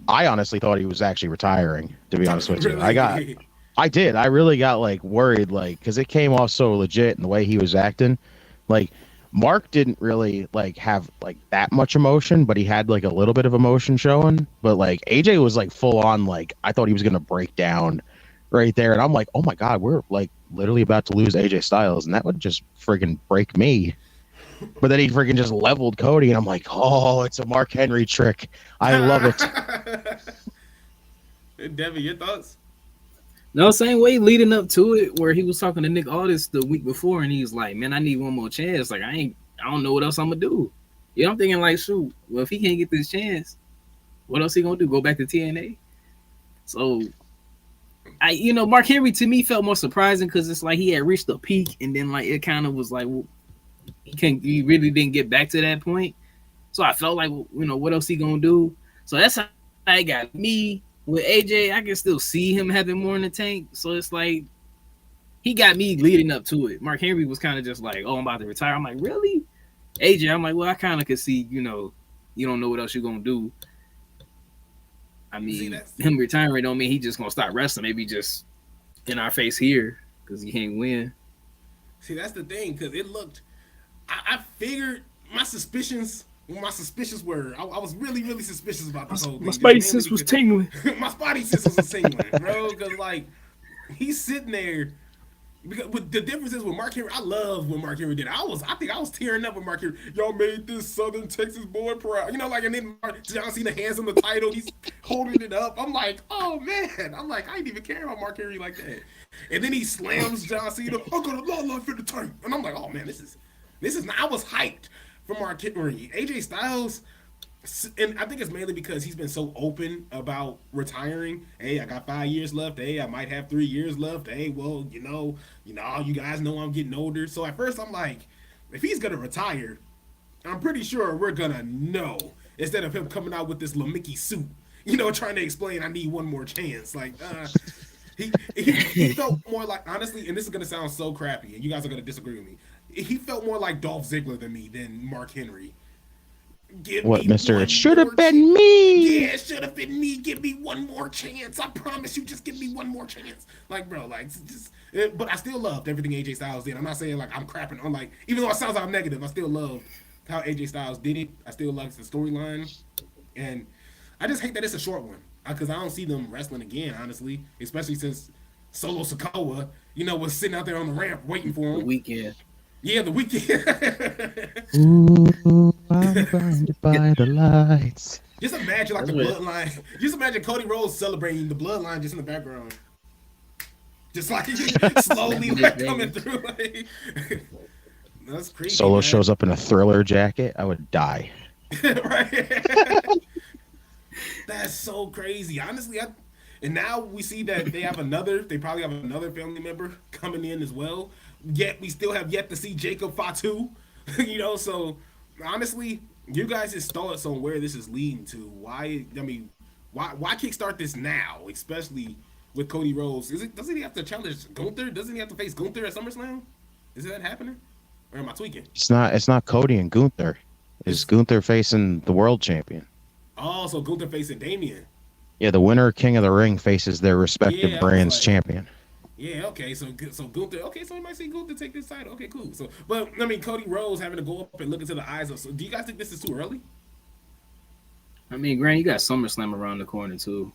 honestly thought he was actually retiring, to be honest with you. Really? I did. I really got like worried, like, because it came off so legit and the way he was acting. Like, Mark didn't really like have like that much emotion, but he had like a little bit of emotion showing. But like AJ was like full on, like I thought he was gonna break down right there, and I'm like, oh my god, we're like literally about to lose AJ Styles, and that would just friggin' break me. But then he friggin' just leveled Cody, and I'm like, oh, it's a Mark Henry trick. I love it. Devin, your thoughts? No, same way leading up to it, where he was talking to Nick Aldis the week before, and he's like, "Man, I need one more chance. Like, I don't know what else I'm gonna do." You know, I'm thinking like, shoot, well, if he can't get this chance, what else he gonna do? Go back to TNA? So, Mark Henry to me felt more surprising because it's like he had reached the peak, and then like it kind of was like, well, he really didn't get back to that point. So I felt like, what else he gonna do? So that's how I got me. With AJ, I can still see him having more in the tank. So it's like he got me leading up to it. Mark Henry was kind of just like, oh, I'm about to retire. I'm like, really? AJ, I'm like, well, I kind of could see, you don't know what else you're going to do. I mean, him retiring don't mean he just going to stop wrestling. Maybe just in our face here because he can't win. See, that's the thing, because it looked, I figured my suspicions were, I was really, really suspicious about this whole thing. My spidey sense was tingling. My spidey sense was tingling, bro, because, like, he's sitting there. Because the difference is with Mark Henry, I love when Mark Henry did it. I think I was tearing up with Mark Henry. Y'all made this Southern Texas boy proud. And then John Cena hands him the title. He's holding it up. I'm like, oh, man. I'm like, I didn't even care about Mark Henry like that. And then he slams John Cena. I'm going to law life in the tank. And I'm like, oh, man, this is not, I was hyped for Mark Henry. AJ Styles, and I think it's mainly because he's been so open about retiring. Hey, I got 5 years left. Hey, I might have 3 years left. Hey, well, you guys know I'm getting older. So at first I'm like, if he's gonna retire, I'm pretty sure we're gonna know instead of him coming out with this Lamicki suit, trying to explain I need one more chance. Like, he felt more like, honestly, and this is gonna sound so crappy, and you guys are gonna disagree with me. He felt more like Dolph Ziggler than Mark Henry. Mister? It should have been me. Yeah, it should have been me. Give me one more chance. I promise you, just give me one more chance. Like, bro, like, just. But I still loved everything AJ Styles did. I'm not saying like I'm crapping on, like, even though it sounds like I'm negative, I still love how AJ Styles did it. I still like the storyline, and I just hate that it's a short one because I don't see them wrestling again, honestly. Especially since Solo Sikoa, was sitting out there on the ramp waiting for him. The Weekend. Yeah, the Weekend. Ooh, I'm blinded by the lights. Just imagine like the bloodline. Just imagine Cody Rhodes celebrating the bloodline just in the background. Just like slowly like coming through. Like, that's crazy. Solo shows up in a Thriller jacket. I would die. Right. That's so crazy. Honestly, and now we see that they probably have another family member coming in as well. Yet we still have yet to see Jacob Fatu, so honestly, you guys' thoughts on where this is leading to. Why kickstart this now, especially with Cody Rhodes? Doesn't he have to challenge Gunther? Doesn't he have to face Gunther at SummerSlam? Is that happening? Or am I tweaking? It's not Cody and Gunther. It's Gunther facing the world champion. Oh, so Gunther facing Damian. Yeah, the winner King of the Ring faces their respective brands champion. Yeah, okay, so Gunther, so we might see Gunther take this title. Okay, cool. So, but I mean, Cody Rhodes having to go up and look into the eyes of. So, do you guys think this is too early? I mean, Grant, you got SummerSlam around the corner too.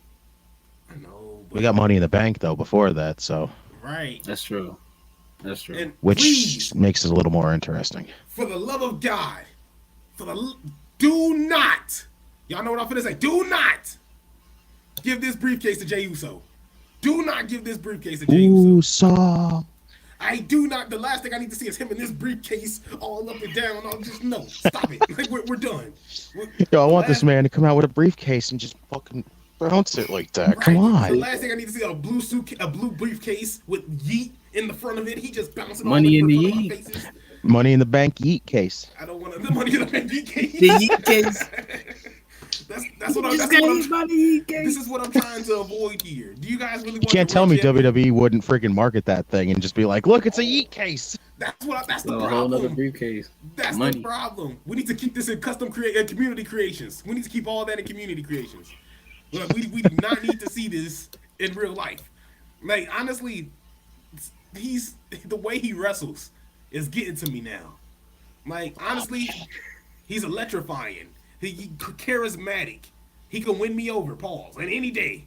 I know. We got Money in the Bank though before that, so. Right. That's true. And which please, makes it a little more interesting. For the love of God, do not. Y'all know what I'm finna say. Do not give this briefcase to Jey Uso. Do not give this briefcase to Jey Uso. I do not. The last thing I need to see is him in this briefcase all up and down. No, stop it. Like, we're done. Yo, I want this man to come out with a briefcase and just fucking bounce it like that. Right. Come on. The last thing I need to see is a blue briefcase with Yeet in the front of it. He just bouncing Money in the Yeet. Money in the Bank Yeet case. I don't want the Money in the Bank Yeet case. The Yeet case. This is what I'm trying to avoid here. Do you guys really want? You can't tell me WWE wouldn't freaking market that thing and just be like, "Look, it's a Yeet case." That's the problem. A whole other briefcase. That's the problem. We need to keep this in community creations. We need to keep all that in community creations. Like, we do not need to see this in real life. Like, honestly, the way he wrestles is getting to me now. Like honestly, he's electrifying. He charismatic. He can win me over, pause, on any day.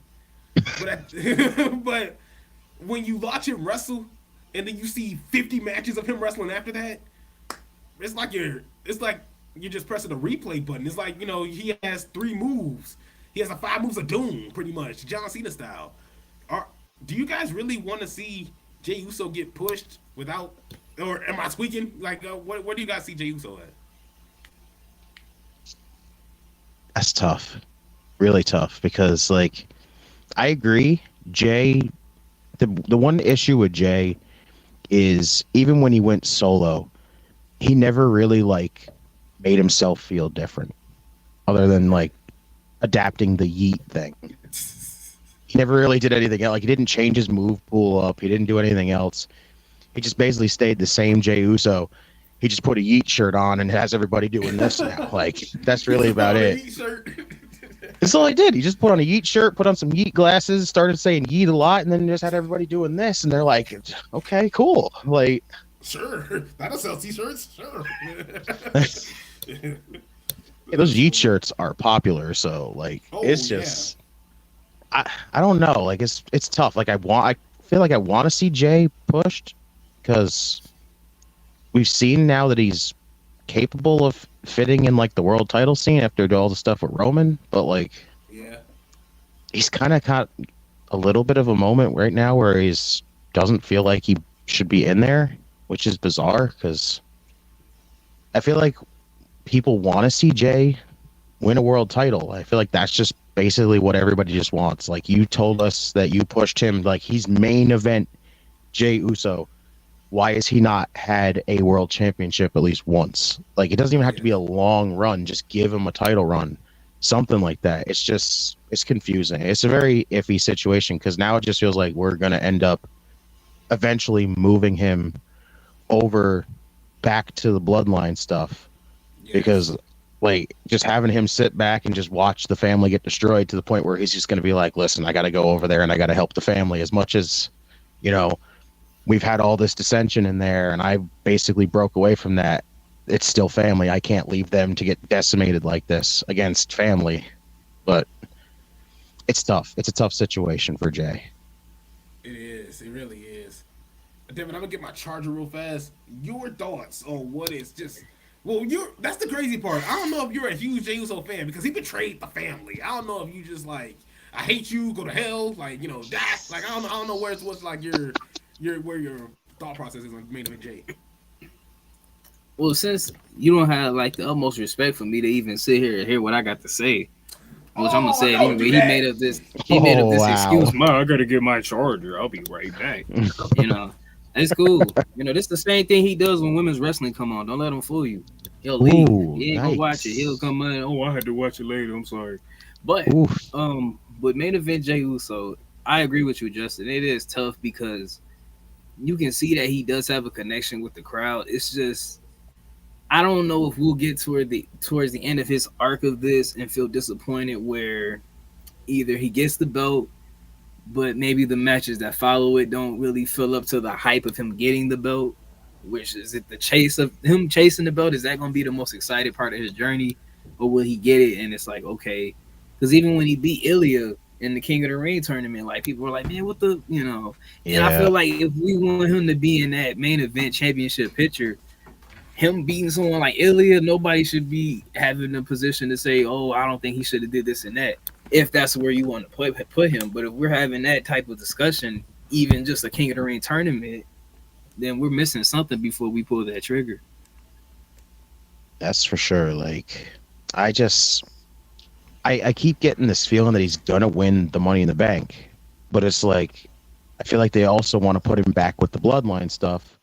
But when you watch him wrestle, and then you see 50 matches of him wrestling after that, it's like you're just pressing the replay button. It's like he has 3 moves. He has 5 moves of doom, pretty much, John Cena style. Do you guys really want to see Jey Uso get pushed without, or am I squeaking? Like, where do you guys see Jey Uso at? That's tough, really tough, because like I agree, Jay. The one issue with Jay is even when he went solo, he never really like made himself feel different, other than like adapting the yeet thing. He never really did anything else. Like he didn't change his move pool up. He didn't do anything else. He just basically stayed the same Jey Uso. He just put a yeet shirt on and has everybody doing this now. Like that's really about it. That's all he did. He just put on a yeet shirt, put on some yeet glasses, started saying yeet a lot, and then just had everybody doing this. And they're like, okay, cool. Like, sure, that'll sell t-shirts. Sure. Yeah, those yeet shirts are popular, so like it's just I don't know. Like it's tough. Like I feel like I want to see Jay pushed because we've seen now that he's capable of fitting in like the world title scene after all the stuff with Roman, but like he's kind of got a little bit of a moment right now where he's doesn't feel like he should be in there, which is bizarre because I feel like people want to see Jay win a world title. I feel like that's just basically what everybody just wants. Like you told us that you pushed him, like he's main event Jey Uso. Why has he not had a world championship at least once? Like it doesn't even have to be a long run. Just give him a title run, something like that. It's confusing. It's a very iffy situation because now it just feels like we're going to end up eventually moving him over back to the bloodline stuff because like just having him sit back and just watch the family get destroyed to the point where he's just going to be like, listen, I got to go over there and I got to help the family as much as, we've had all this dissension in there and I basically broke away from that. It's still family. I can't leave them to get decimated like this against family, but it's tough. It's a tough situation for Jay. It is. It really is. Devin, I'm gonna get my charger real fast. Your thoughts on what is just that's the crazy part. I don't know if you're a huge Jey Uso fan because he betrayed the family. I don't know if you just like I hate you, go to hell, like that. Like I don't know where it's what's like where your thought process is on main event Jay. Well, since you don't have like the utmost respect for me to even sit here and hear what I got to say, which I'm gonna say anyway, he made up this excuse. I gotta get my charger. I'll be right back. It's cool. This is the same thing he does when women's wrestling come on. Don't let him fool you. He'll leave. He ain't gonna watch it. He'll come in. Oh, I had to watch it later. I'm sorry. But with main event Jey Uso, I agree with you, Justin. It is tough because you can see that he does have a connection with the crowd. It's just I don't know if we'll get towards the end of his arc of this and feel disappointed where either he gets the belt, but maybe the matches that follow it don't really fill up to the hype of him getting the belt. Which is it the chase of him chasing the belt? Is that going to be the most excited part of his journey, or will he get it? And it's like, okay, because even when he beat Ilya in the King of the Ring tournament, like people were like, man, what the, And I feel like if we want him to be in that main event championship picture, him beating someone like Ilya, nobody should be having a position to say, oh, I don't think he should have did this and that. If that's where you want to put him. But if we're having that type of discussion, even just a King of the Ring tournament, then we're missing something before we pull that trigger. That's for sure. Like, I keep getting this feeling that he's gonna win the Money in the Bank, but it's like I feel like they also want to put him back with the Bloodline stuff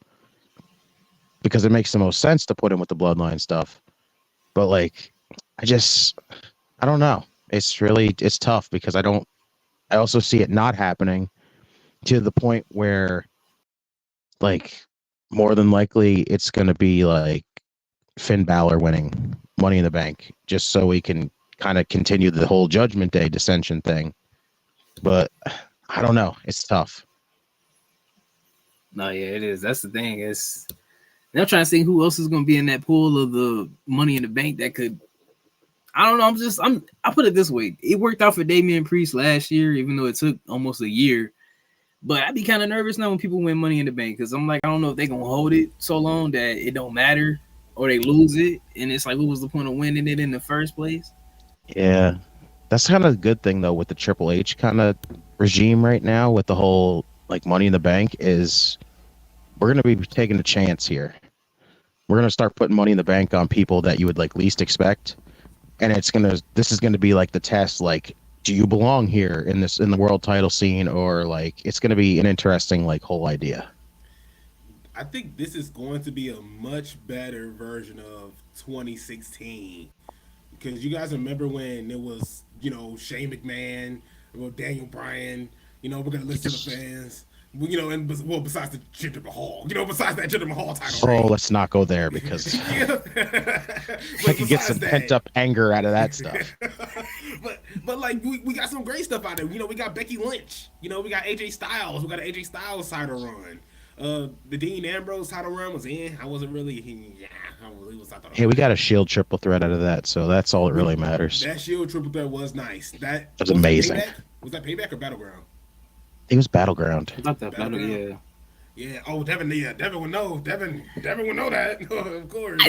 because it makes the most sense to put him with the Bloodline stuff. But like, I don't know. It's tough because I also see it not happening to the point where like more than likely it's going to be like Finn Balor winning Money in the Bank just so we can kind of continue the whole Judgment Day dissension thing. But I don't know. It's tough. No, yeah, it is. That's the thing. They're trying to see who else is going to be in that pool of the Money in the Bank that could. I don't know. I put it this way. It worked out for Damian Priest last year, even though it took almost a year. But I'd be kind of nervous now when people win Money in the Bank because I'm like, I don't know if they're going to hold it so long that it don't matter or they lose it. And it's like, what was the point of winning it in the first place? Yeah, that's kind of a good thing though with the Triple H kind of regime right now with the whole like Money in the Bank is we're going to be taking a chance here. We're going to start putting Money in the Bank on people that you would like least expect. And this is going to be like the test, like, do you belong here in the world title scene, or like it's going to be an interesting like whole idea. I think this is going to be a much better version of 2016 because you guys remember when it was, Shane McMahon, Daniel Bryan, we're going to listen to the fans. And besides the Jinder Mahal, besides that Jinder Mahal title. Oh, right? let's not go there because I could get some pent up anger out of that stuff. but like we got some great stuff out there. We got Becky Lynch. We got AJ Styles. We got an AJ Styles title run. The Dean Ambrose title run was in. I wasn't really. Hey, we got a Shield triple threat out of that, so that's all that really matters. That Shield triple threat was nice. That was amazing. Was that Payback or Battleground? It was Battleground. Not that battle, yeah. Yeah. Oh, Devin would know. Devin would know that. Of course.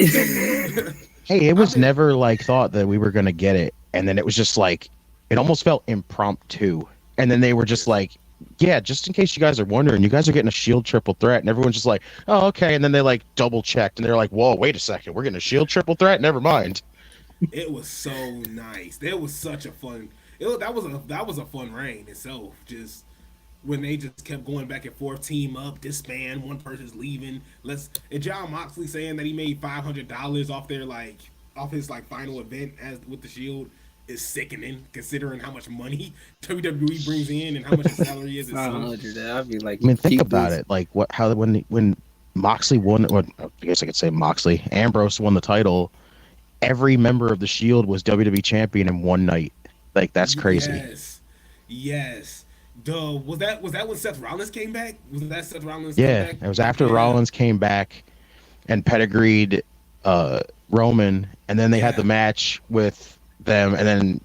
Hey, it was never like thought that we were gonna get it, and then it was just like it almost felt impromptu, and then they were just like, yeah, just in case you guys are wondering, you guys are getting a Shield triple threat, and everyone's just like, oh, okay, and then they like double checked, and they're like, whoa, wait a second, we're getting a Shield triple threat? Never mind. It was so nice. It was such a fun. That was a fun reign itself. Just. When they just kept going back and forth, team up, disband, one person's leaving. And Jon Moxley saying that he made $500 off his final event as with the Shield is sickening, considering how much money WWE brings in and how much his salary is. I'd be like, I mean, think about it. Like when Moxley won, or I guess I could say Moxley, Ambrose won the title. Every member of the Shield was WWE champion in one night. Like that's crazy. Yes. Was that when Seth Rollins came back? Was that Seth Rollins? Yeah, it was after Rollins came back and pedigreed Roman, and then they had the match with them, and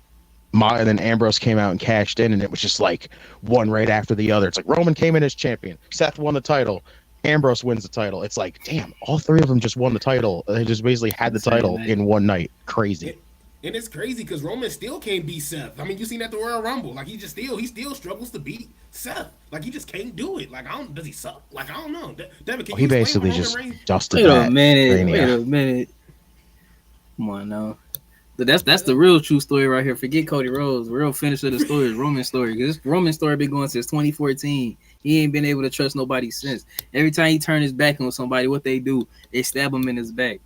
then Ambrose came out and cashed in, and it was just like one right after the other. It's like Roman came in as champion, Seth won the title, Ambrose wins the title. It's like, damn, all three of them just won the title. They just basically had the title in one night. Crazy. And it's crazy because Roman still can't beat Seth. I mean, you seen at the Royal Rumble, like he still struggles to beat Seth. Like he just can't do it. Like does he suck? Like I don't know. Devin, can he basically just dusted Wait a minute. Come on now. But that's the real true story right here. Forget Cody Rhodes. The real finish of the story is Roman's story. Because this Roman story been going since 2014. He ain't been able to trust nobody since. Every time he turn his back on somebody, what they do, they stab him in his back.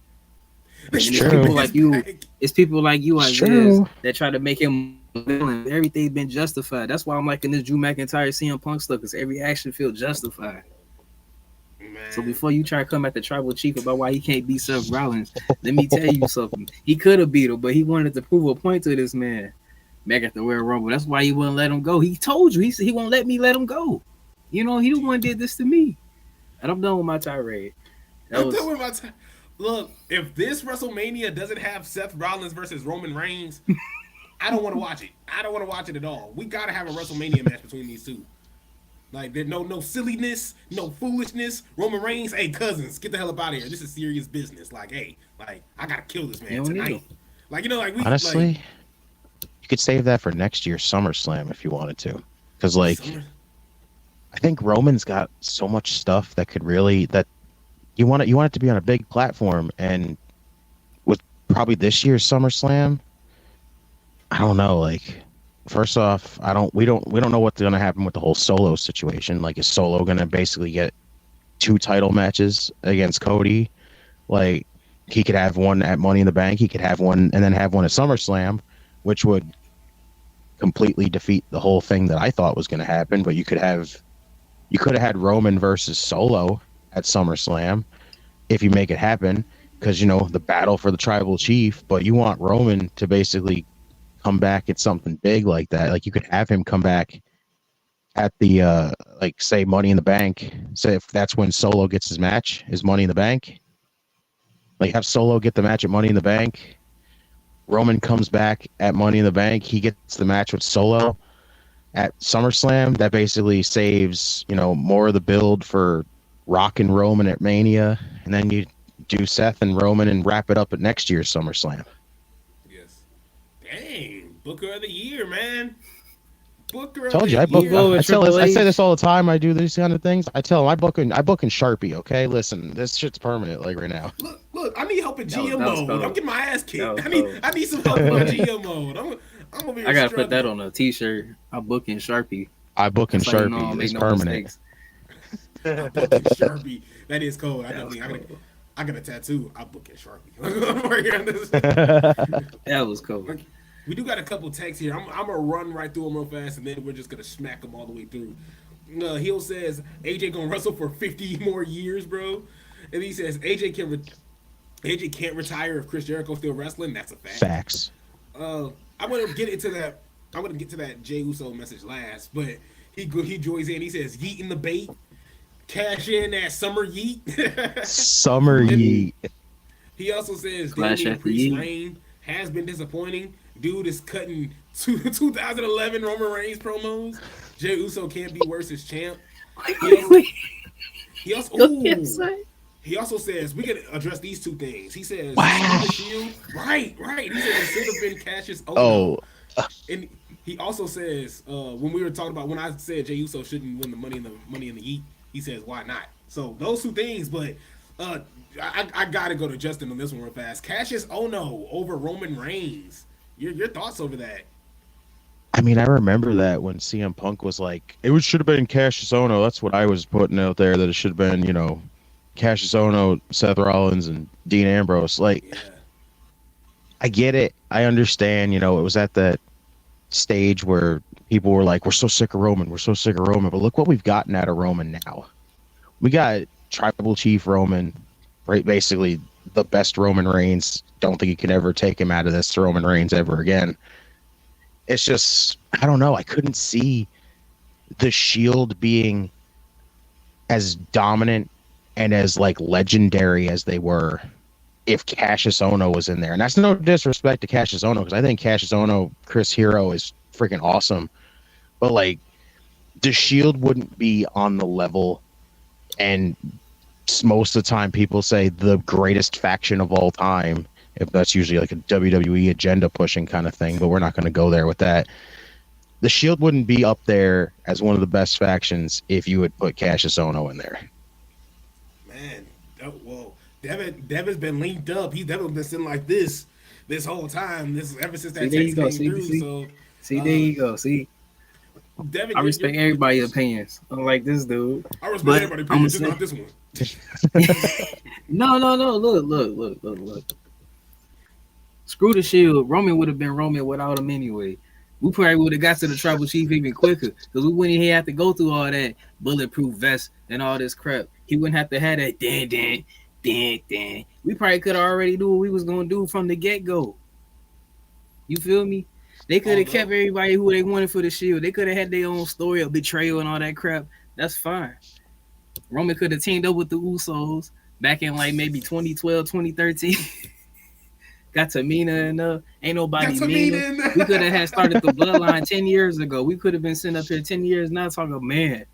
It's and true. It's people like you, I guess, that try to make him villain. Everything's been justified. That's why I'm liking this Drew McIntyre CM Punk stuff, because every action feels justified. Man. So before you try to come at the tribal chief about why he can't beat Seth Rollins, let me tell you something. He could have beat him, but he wanted to prove a point to this man back at the Royal Rumble. That's why he wouldn't let him go. He told you. He said he won't let me let him go. He the one did this to me. And I'm done with my tirade. Look, if this WrestleMania doesn't have Seth Rollins versus Roman Reigns, I don't want to watch it. I don't want to watch it at all. We got to have a WrestleMania match between these two. Like, there's no silliness, no foolishness. Roman Reigns, hey, cousins, get the hell up out of here. This is serious business. Like, hey, I got to kill this man tonight. Like, we... Honestly, you could save that for next year's SummerSlam if you wanted to. Because, I think Roman's got so much stuff that could really... You want it to be on a big platform, and with probably this year's SummerSlam, I don't know. First off, we don't know what's going to happen with the whole Solo situation. Like, is Solo going to basically get 2 title matches against Cody? Like, he could have one at Money in the Bank, he could have one, and then have one at SummerSlam, which would completely defeat the whole thing that I thought was going to happen. But you could have had Roman versus Solo at SummerSlam if you make it happen, because the battle for the tribal chief. But you want Roman to basically come back at something big like that. Like, you could have him come back at the say Money in the Bank. Say if that's when Solo gets his match, his Money in the Bank, Like have Solo get the match at Money in the Bank. Roman comes back at Money in the Bank. He gets the match with Solo at SummerSlam. That basically saves, more of the build for Rock and Roman at Mania. And then you do Seth and Roman and wrap it up at next year's SummerSlam. Yes. Dang, Booker of the Year, man. Booker of Told the you, Year. I say this all the time. I do these kind of things. I tell them I book in Sharpie. Okay, listen, this shit's permanent. Like right now. Look, I need help in GM that was mode. cold. I'm getting my ass kicked. That I was need some help in my GM mode. I'm gonna be. I gotta put that on a T-shirt. I book in Sharpie. I book in That's how you know I Sharpie. don't It's make no permanent. mistakes. Sharpie. That is cold. I got a tattoo. I book in Sharpie. I'm working on this. That was cool. We do got a couple texts here. I'm gonna run right through them real fast, and then we're just gonna smack them all the way through. Hill says AJ gonna wrestle for 50 more years, bro. And he says AJ can't retire if Chris Jericho's still wrestling. That's a fact. Facts. I'm gonna get into that. I'm gonna get to that Jey Uso message last, but he joins in. He says yeet in the bait, cash in that summer yeet. Summer Yeet. He also says Clash Damian after Priest's yeet. reign has been disappointing. Dude is cutting 2011 Roman Reigns promos. Jey Uso can't be worse as champ. He also, he also says we can address these two things. He says, Wow. the Shield, right. He said it should have been Cassius Ohno. Oh, And he also says when we were talking about when I said Jey Uso shouldn't win the money in the Yeet, he says why not? So those two things, but I gotta go to Justin on this one real fast. Cassius Ohno over Roman Reigns. Your thoughts over that? I mean, I remember that when CM Punk was like, it should have been Cassius Ohno. That's what I was putting out there, that it should have been, Cassius Ohno, Seth Rollins, and Dean Ambrose. Like, Yeah. I get it. I understand, it was at that stage where people were like, we're so sick of Roman. But look what we've gotten out of Roman now. We got Tribal Chief Roman, right? Basically the best Roman Reigns. Don't think you can ever take him out of this Roman Reigns ever again. It's just, I don't know. I couldn't see the Shield being as dominant and as like legendary as they were if Cassius Ohno was in there. And that's no disrespect to Cassius Ohno, because I think Cassius Ohno, Chris Hero is freaking awesome. But like, the Shield wouldn't be on the level, and most of the time people say the greatest faction of all time, if that's usually like a WWE agenda pushing kind of thing, but we're not going to go there with that. The Shield wouldn't be up there as one of the best factions if you would put Cassius Ohno in there. Man, well, Devin's been linked up. He's definitely been sitting like this whole time. This ever since that See, there text you came go. through. See. So See, there you go. See, Devin, I respect everybody's opinions. Unlike this dude. I respect but everybody's I'ma opinion, just say- not this one. No. Look. Screw the Shield. Roman would have been Roman without him anyway. We probably would have got to the Tribal Chief even quicker, because we wouldn't even have to go through all that bulletproof vest and all this crap. He wouldn't have to have that dan. We probably could have already knew what we was gonna do from the get-go. You feel me? They could have kept everybody who they wanted for the Shield. They could have had their own story of betrayal and all that crap. That's fine. Roman could have teamed up with the Usos back in like maybe 2012, 2013. Got Tamina and ain't nobody mean. We could have had started the bloodline 10 years ago. We could have been sitting up here 10 years now talking, man,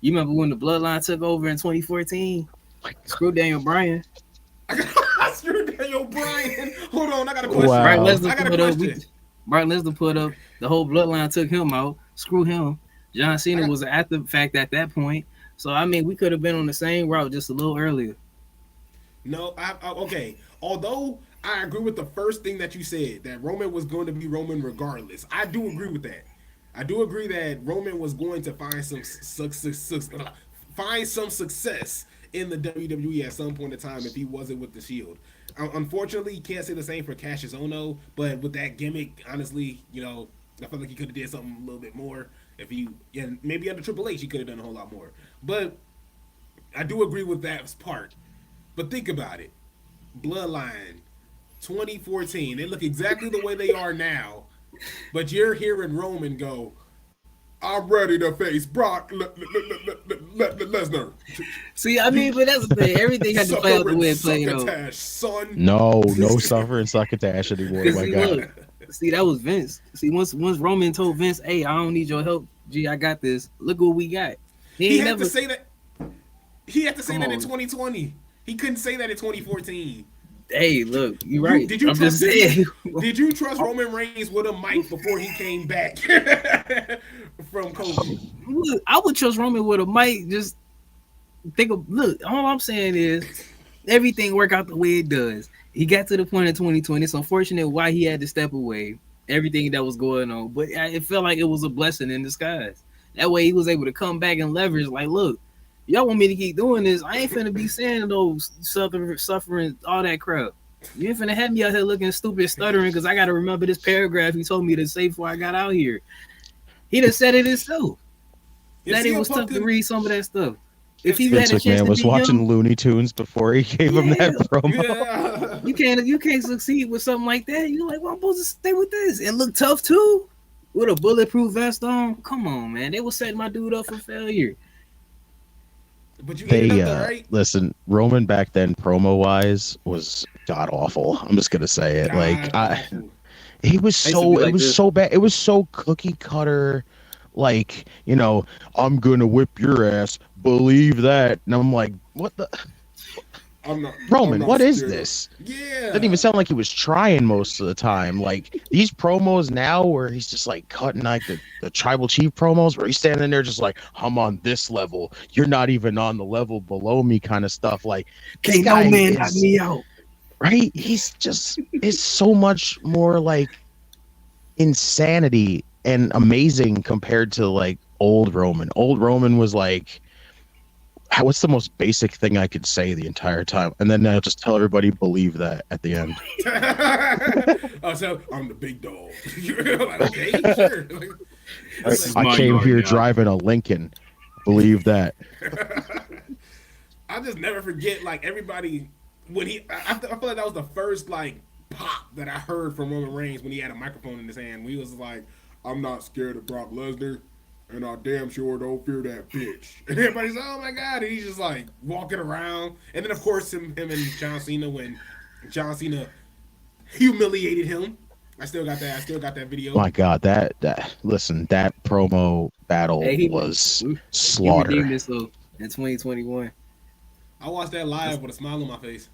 you remember when the bloodline took over in 2014? Screw Daniel Bryan. Screw Daniel Bryan. Hold on, I got a question. Wow. Brock I Lesnar got a put up. question. Brock Lesnar put up. The whole bloodline took him out. Screw him. John Cena was after the fact at that point. So I mean, we could have been on the same route just a little earlier. No, okay. Although I agree with the first thing that you said, that Roman was going to be Roman regardless. I do agree with that. I do agree that Roman was going to find some success in the WWE at some point in time if he wasn't with the Shield. Unfortunately, you can't say the same for Cassius Ohno, but with that gimmick, honestly, I feel like he could have did something a little bit more. If he, and maybe under Triple H, he could have done a whole lot more. But I do agree with that part. But think about it. Bloodline, 2014. They look exactly the way they are now. But you're hearing Roman go, I'm ready to face Brock Lesnar. See, I mean, but that's the thing. Everything had to play out the way it played out. Succotash, son. No suffering succotash anymore. My See, God. look, see, that was Vince. See, once Roman told Vince, "Hey, I don't need your help. Gee, I got this. Look what we got." He had never to say that. He had to say Come that in on. 2020. He couldn't say that in 2014. Hey, look, you're right. Did you I'm just saying. Did you trust Roman Reigns with a mic before he came back from COVID? Look, I would trust Roman with a mic. Just think of look. All I'm saying is everything work out the way it does. He got to the point in 2020. It's unfortunate why he had to step away. Everything that was going on, but it felt like it was a blessing in disguise. That way, he was able to come back and leverage. Like, look, y'all want me to keep doing this? I ain't finna be saying those suffering, all that crap. You ain't finna have me out here looking stupid, stuttering, because I gotta remember this paragraph he told me to say before I got out here. He done said it himself. That it was tough to read some of that stuff. If he Vince had a chance McMahon to was be watching young, Looney Tunes before he gave him that promo. Yeah. you can't succeed with something like that. You're like, well, I'm supposed to stay with this and look tough too, with a bulletproof vest on. Come on, man. They were setting my dude up for failure. But you ended up there, right? Listen, Roman back then, promo wise, was god awful. I'm just gonna say it. He was I used to be it like was this. so bad. It was so cookie cutter. Like, I'm gonna whip your ass. Believe that. And I'm like, what the Roman? What is this? Yeah. Didn't even sound like he was trying most of the time. Like these promos now, where he's just like cutting like the tribal chief promos, where he's standing there just like, I'm on this level. You're not even on the level below me, kind of stuff. Like, this Can't guy no man is- knock me out. right? He's just it's so much more like insanity and amazing compared to like old Roman. Old Roman was like, what's the most basic thing I could say the entire time? And then I'll just tell everybody believe that at the end. So I'm the big dog. You're like, okay, sure. This is I my came yard here now. driving a Lincoln. Believe that. I just never forget, like, everybody when I feel like that was the first like pop that I heard from Roman Reigns when he had a microphone in his hand. When he was like, "I'm not scared of Brock Lesnar, and I damn sure don't fear that bitch." And everybody's like, "Oh my god!" And he's just like walking around. And then of course him and John Cena, when John Cena humiliated him. I still got that video. My God, that promo battle was He slaughter. redeemed himself in 2021. I watched that live with a smile on my face.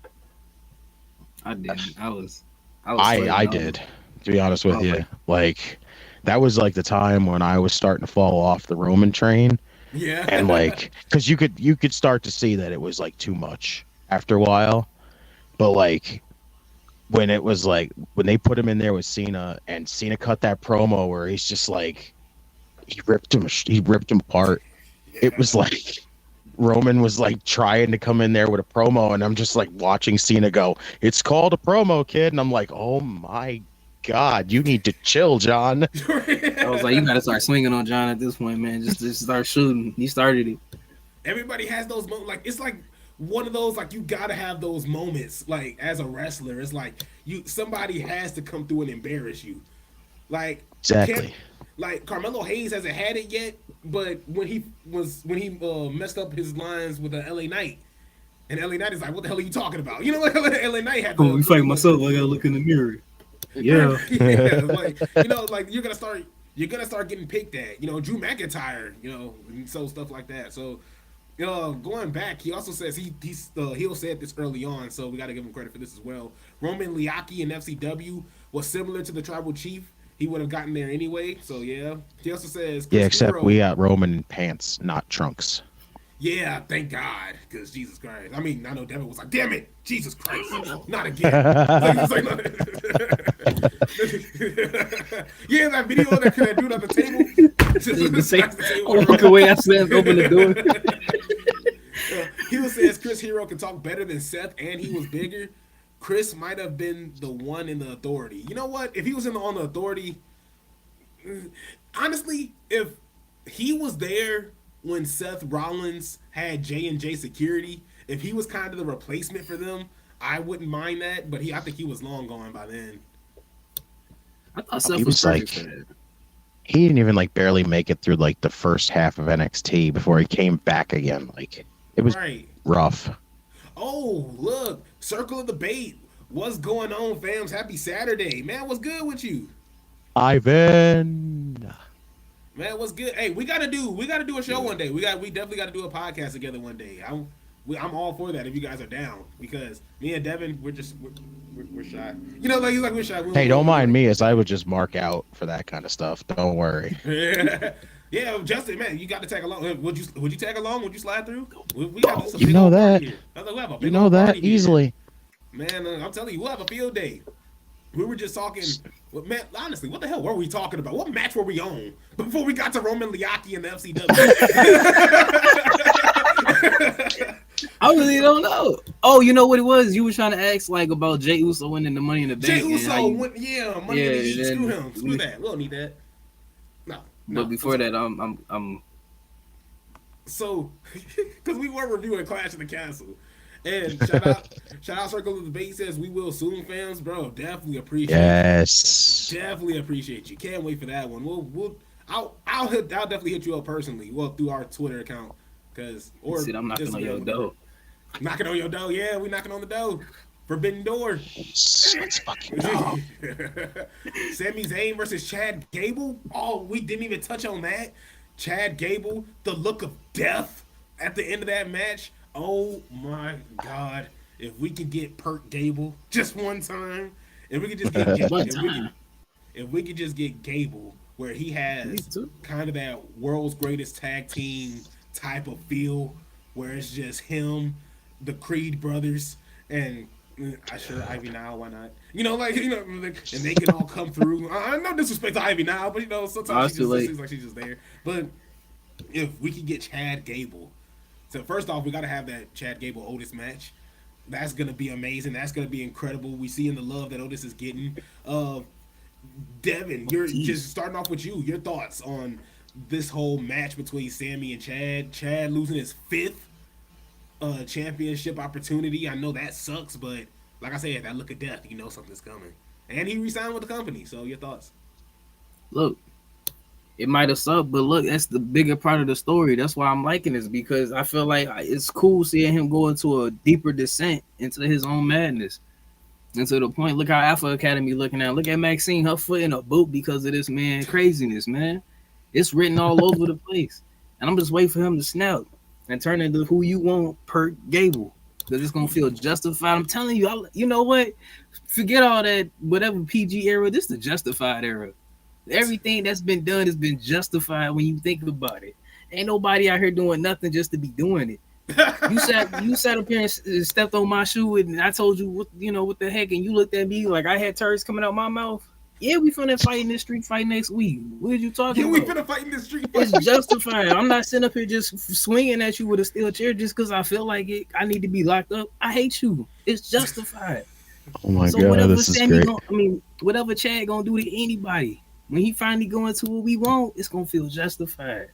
I didn't. I did, to be honest with you. Like, that was like the time when I was starting to fall off the Roman train. Yeah. And like, because you could start to see that it was like too much after a while. But like, when it was like, when they put him in there with Cena, and Cena cut that promo where he's just like, he ripped him apart. It was like Roman was like trying to come in there with a promo, and I'm just like watching Cena go, "It's called a promo, kid," and I'm like, "Oh my God, you need to chill, John." I was like, you gotta start swinging on John at this point, man. Just start shooting. He started it. Everybody has those moments. Like, it's like one of those, like, you gotta have those moments. Like, as a wrestler, it's like somebody has to come through and embarrass you. Like, Exactly. like Carmelo Hayes hasn't had it yet, but when he messed up his lines with the LA Knight, and LA Knight is like, "What the hell are you talking about?" You know, like LA Knight had. Oh, we fighting myself. I gotta look in the mirror. Yeah. Yeah, like, you know, like you're gonna start getting picked at. You know, Drew McIntyre. You know, and so stuff like that. So, going back, he also says he'll said this early on, so we got to give him credit for this as well. Roman Liaki in FCW was similar to the Tribal Chief. He would have gotten there anyway. So yeah. He also says Chris Yeah, except Hero- we got Roman in pants, not trunks. Yeah, thank God, because Jesus Christ. I mean, I know Devin was like, "Damn it, Jesus Christ, not again." Yeah, that video that dude at the table. I walk away. I slammed open the door. He says Chris Hero can talk better than Seth, and he was bigger. Chris might have been the one in the Authority. You know what? If he was on the Authority, honestly, if he was there when Seth Rollins had J&J Security, if he was kind of the replacement for them, I wouldn't mind that. But I think he was long gone by then. I thought Seth He was was perfect like- for that. he didn't even like barely make it through like the first half of NXT before he came back again. Like it was Right. rough. Oh, look, Circle of Debate. What's going on, fams? Happy Saturday, man. What's good with you? Ivan. Man, what's good? Hey, we gotta do a show one day. We definitely gotta do a podcast together one day. I'm all for that if you guys are down, because me and Devin, we're shy. You know, like we're shy. Hey, don't mind me, as I would just mark out for that kind of stuff. Don't worry. Yeah, Justin, man, you got to tag along. Would you tag along? Would you slide through? We have some You big know old that. party here. We have a big You know old that party here. easily. Man, I'm telling you, we'll have a field day. We were just talking. Well, man, honestly, what the hell were we talking about? What match were we on before we got to Roman Liaki and the FCW? I really don't know. Oh, you know what it was? You were trying to ask like about Jey Uso winning the Money in the Bank. Jey and Uso, how you- Money in the Bank. Screw him. Screw that. We don't need that. No. But before that, I'm So, because we were reviewing Clash of the Castle, and shout out Circle of the Debate says we will soon, fans, bro. Definitely appreciate. Yes. Definitely appreciate you. Can't wait for that one. I'll definitely hit you up personally. Well, through our Twitter account, I'm knocking on your door. Knocking on your door, yeah, we knocking on the door. Forbidden door. Let's fucking go. Sami Zayn versus Chad Gable. Oh, we didn't even touch on that. Chad Gable, the look of death at the end of that match. Oh my God! If we could get Perk Gable just one time, if we could just get if we could just get Gable, where he has kind of that world's greatest tag team type of feel, where it's just him, the Creed brothers, and Ivy Nile, why not? You know, and they can all come through. I no disrespect to Ivy Nile, but sometimes she just seems like she's just there. But if we could get Chad Gable, so first off, we got to have that Chad Gable Otis match. That's gonna be amazing. That's gonna be incredible. We see in the love that Otis is getting. Devin, you're just starting off with you. Your thoughts on this whole match between Sami and Chad? Chad losing his 5th championship opportunity. I know that sucks, but like I said, that look of death, you know something's coming. And he re-signed with the company. So your thoughts? Look, it might have sucked, but look, that's the bigger part of the story. That's why I'm liking this, because I feel like it's cool seeing him go into a deeper descent into his own madness. And to the point, look how Alpha Academy looking at. Look at Maxine, her foot in a boot because of this man craziness, man. It's written all over the place. And I'm just waiting for him to snap and turn into who you want, Perk Gable. Because it's going to feel justified. I'm telling you, you know what? Forget all that, whatever PG era. This is the justified era. Everything that's been done has been justified when you think about it. Ain't nobody out here doing nothing just to be doing it. You sat up here and stepped on my shoe, and I told you what the heck, and you looked at me like I had turds coming out my mouth. Yeah, we finna fight in this street fight next week. What are you talking about? We finna fight in this street fight. It's justified. I'm not sitting up here just swinging at you with a steel chair just because I feel like it. I need to be locked up. I hate you. It's justified. Oh my God, this is great. Whatever Chad gonna do to anybody, when he finally go into what we want, it's gonna feel justified.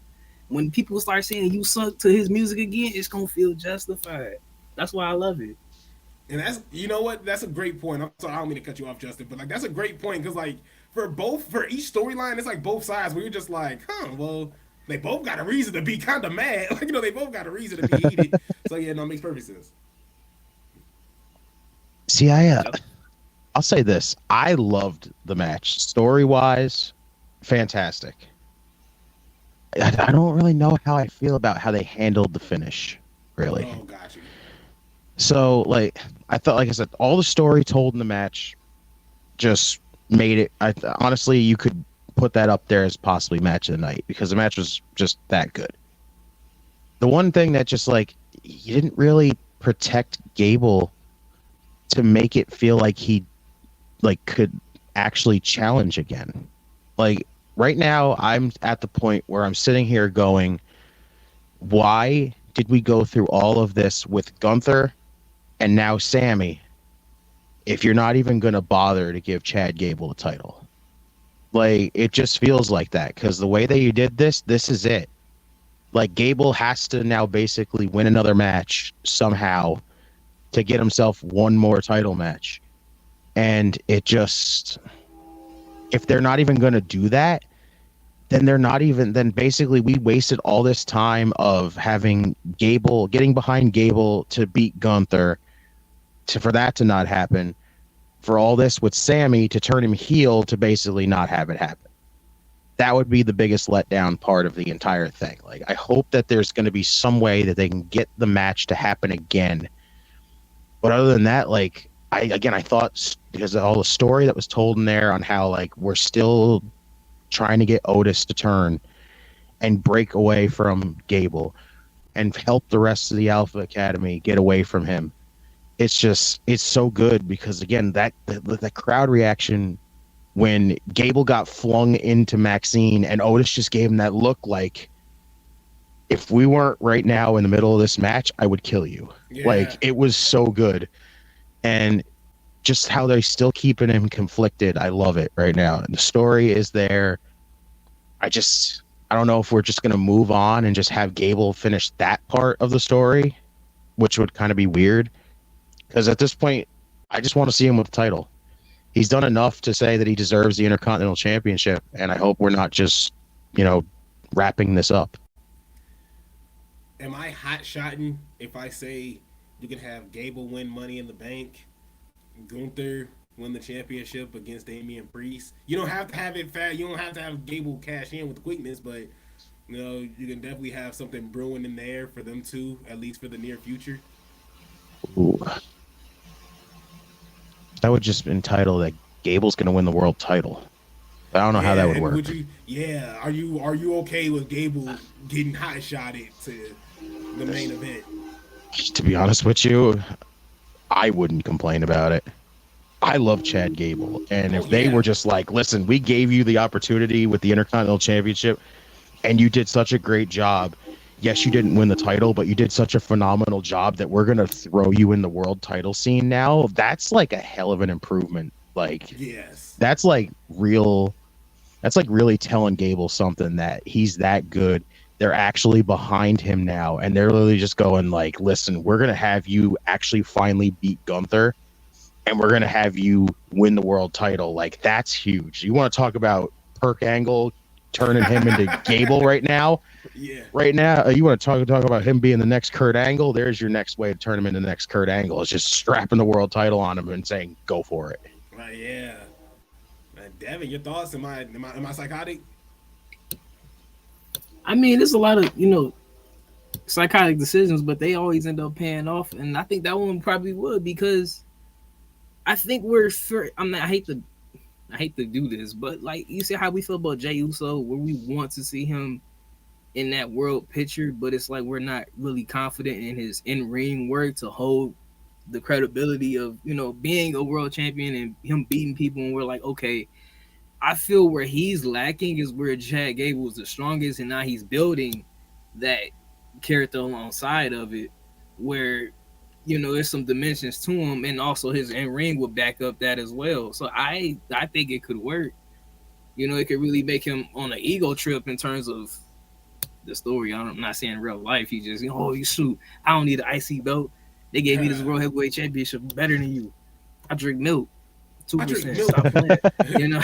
When people start saying you suck to his music again, it's gonna feel justified. That's why I love it. And that's, you know what? That's a great point. I'm sorry, I don't mean to cut you off, Justin, but that's a great point, because for each storyline, it's like both sides where you're just like, well, they both got a reason to be kind of mad. They both got a reason to be heated. So yeah, no, it makes perfect sense. See, I'll say this: I loved the match, story-wise, fantastic. I don't really know how I feel about how they handled the finish, really. Oh, got you. So, I thought, like I said, all the story told in the match just made it. Honestly, you could put that up there as possibly match of the night, because the match was just that good. The one thing that just, you didn't really protect Gable to make it feel like he, could actually challenge again. Right now, I'm at the point where I'm sitting here going, why did we go through all of this with Gunther and now Sami if you're not even going to bother to give Chad Gable the title? It just feels like that, because the way that you did this is it. Gable has to now basically win another match somehow to get himself one more title match. And it just... if they're not even going to do that, then they're not even. Then basically, we wasted all this time of having Gable getting behind Gable to beat Gunther, for that to not happen. For all this with Sammy to turn him heel to basically not have it happen. That would be the biggest letdown part of the entire thing. Like, I hope that there's going to be some way that they can get the match to happen again. But other than that, like, I thought, because of all the story that was told in there on how, like, we're still trying to get Otis to turn and break away from Gable and help the rest of the Alpha Academy get away from him. It's so good because, again, that the crowd reaction when Gable got flung into Maxine and Otis just gave him that look like, if we weren't right now in the middle of this match, I would kill you. Yeah. Like, it was so good. And just how they're still keeping him conflicted, I love it right now. And the story is there. I don't know if we're just going to move on and just have Gable finish that part of the story, which would kind of be weird. Because at this point, I just want to see him with the title. He's done enough to say that he deserves the Intercontinental Championship, and I hope we're not just, wrapping this up. Am I hot-shotting if I say you can have Gable win Money in the Bank, Gunther win the championship against Damian Priest? You don't have to have it fast. You don't have to have Gable cash in with quickness, but you can definitely have something brewing in there for them two, at least for the near future. Ooh. That would just entitle that Gable's going to win the world title. I don't know how that would work. Are you okay with Gable getting hot-shotted to the main event? To be honest with you, I wouldn't complain about it. I love Chad Gable, and if they were just like, listen, we gave you the opportunity with the Intercontinental Championship, and you did such a great job. Yes, you didn't win the title, but you did such a phenomenal job that we're going to throw you in the world title scene now. That's like a hell of an improvement. Like, yes, that's like really telling Gable something, that he's that good. They're actually behind him now, and they're literally just going like, listen, we're going to have you actually finally beat Gunther, and we're going to have you win the world title. Like, that's huge. You want to talk about Perk Angle turning him into Gable right now? Yeah. Right now, you want to talk about him being the next Kurt Angle? There's your next way to turn him into the next Kurt Angle. It's just strapping the world title on him and saying, "Go for it." Yeah. Devin, your thoughts? Am I psychotic? I mean, there's a lot of psychotic decisions, but they always end up paying off, and I think that one probably would, because I think I hate to do this, but like, you see how we feel about Jey Uso, where we want to see him in that world picture, but it's like we're not really confident in his in-ring work to hold the credibility of being a world champion and him beating people, and we're like, okay, I feel where he's lacking is where Chad Gable is the strongest, and now he's building that character alongside of it, where there's some dimensions to him, and also his in-ring would back up that as well. So I think it could work. It could really make him on an ego trip in terms of the story. I'm not saying real life. He just, you shoot, I don't need an IC belt. They gave me this World Heavyweight Championship better than you. I drink milk. 2%. Stop playing.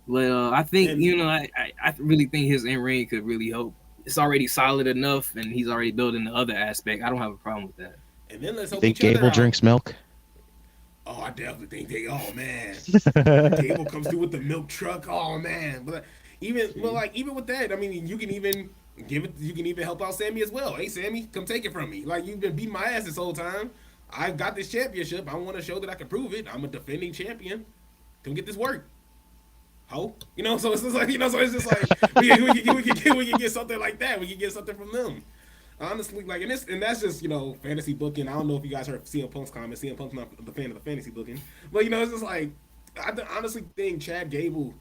But I think, I really think his in-ring could really help. It's already solid enough, and he's already building the other aspect. I don't have a problem with that. And then let's hope think Gable drinks milk? Oh, I definitely think oh man. Gable comes through with the milk truck. Oh man. But even with that, I mean, you can even help out Sammy as well. Hey Sammy, come take it from me. Like, you've been beating my ass this whole time. I've got this championship. I want to show that I can prove it. I'm a defending champion. Come get this work. So it's just like, we can get something like that. We can get something from them. Honestly, like, and that's just, fantasy booking. I don't know if you guys heard CM Punk's comments. CM Punk's not the fan of the fantasy booking. But, it's just like, I honestly think Chad Gable,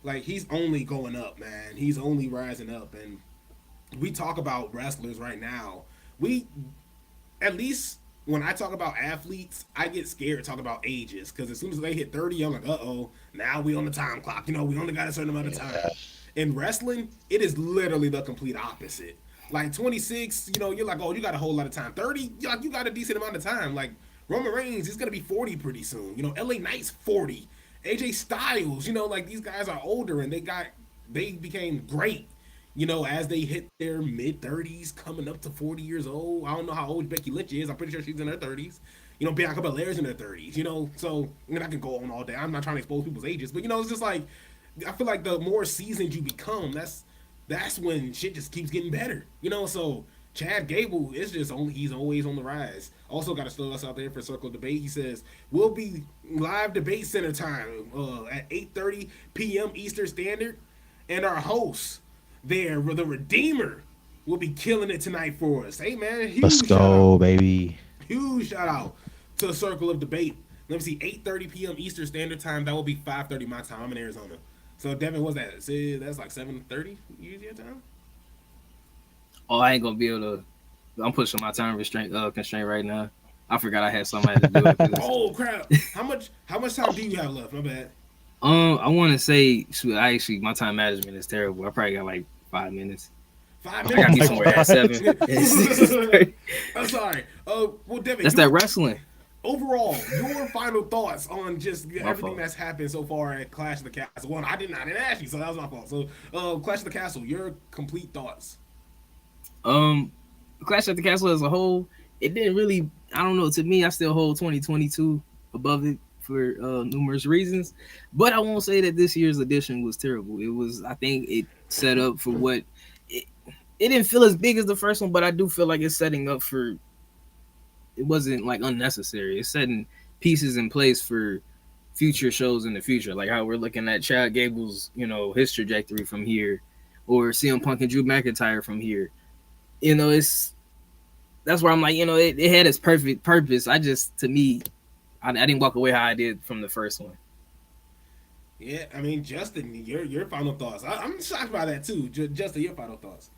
like, he's only going up, man. He's only rising up. And we talk about wrestlers right now. At least when I talk about athletes, I get scared talking about ages, because as soon as they hit 30, I'm like, uh-oh, now we on the time clock. We only got a certain amount of time. In wrestling, it is literally the complete opposite. Like 26, you're like, oh, you got a whole lot of time. 30, you got a decent amount of time. Like Roman Reigns, he's going to be 40 pretty soon. LA Knight's 40. AJ Styles, like, these guys are older and they got they became great. You know, as they hit their mid-30s, coming up to 40 years old. I don't know how old Becky Lynch is. I'm pretty sure she's in her 30s. You know, Bianca Belair's in her 30s. You know, so I can go on all day. I'm not trying to expose people's ages, but you know, it's just like I feel like the more seasoned you become, that's when shit just keeps getting better. You know, so Chad Gable is he's always on the rise. Also got to throw us out there for Circle Debate. He says we'll be live debate center time at 8:30 p.m. Eastern Standard, and our host there, the Redeemer, will be killing it tonight for us. Hey man, Let's go, baby. Huge shout out to the Circle of Debate. Let me see, 8:30 p.m. Eastern Standard Time. That will be 5:30 my time. I'm in Arizona. So Devin, what's that? See, that's like 7:30 your time. Oh, I ain't gonna be able to. I'm pushing my time constraint right now. I forgot I had something I had to do. With this. Oh crap! How much time do you have left? My bad. I want to say, my time management is terrible. I probably got like 5 minutes. 5 I got to minutes. be somewhere at 7. I'm sorry. Well, Devin, That's that wrestling. Overall, your final thoughts on just everything fault. that's happened so far at Clash of the Castle. Well, I didn't ask you, so that was my fault. So, Clash of the Castle, your complete thoughts. Clash of the Castle as a whole, it didn't really. I don't know. To me, I still hold 2022 above it for numerous reasons. But I won't say that this year's edition was terrible. It was. I think it set up for what. It didn't feel as big as the first one, but I do feel like it's setting up for. It wasn't like unnecessary. It's setting pieces in place for future shows in the future, like how we're looking at Chad Gable's, his trajectory from here, or CM Punk and Drew McIntyre from here. That's where I'm like, it had its perfect purpose. I didn't walk away how I did from the first one. Yeah, I mean, Justin, your final thoughts. I'm shocked by that too. Justin, your final thoughts.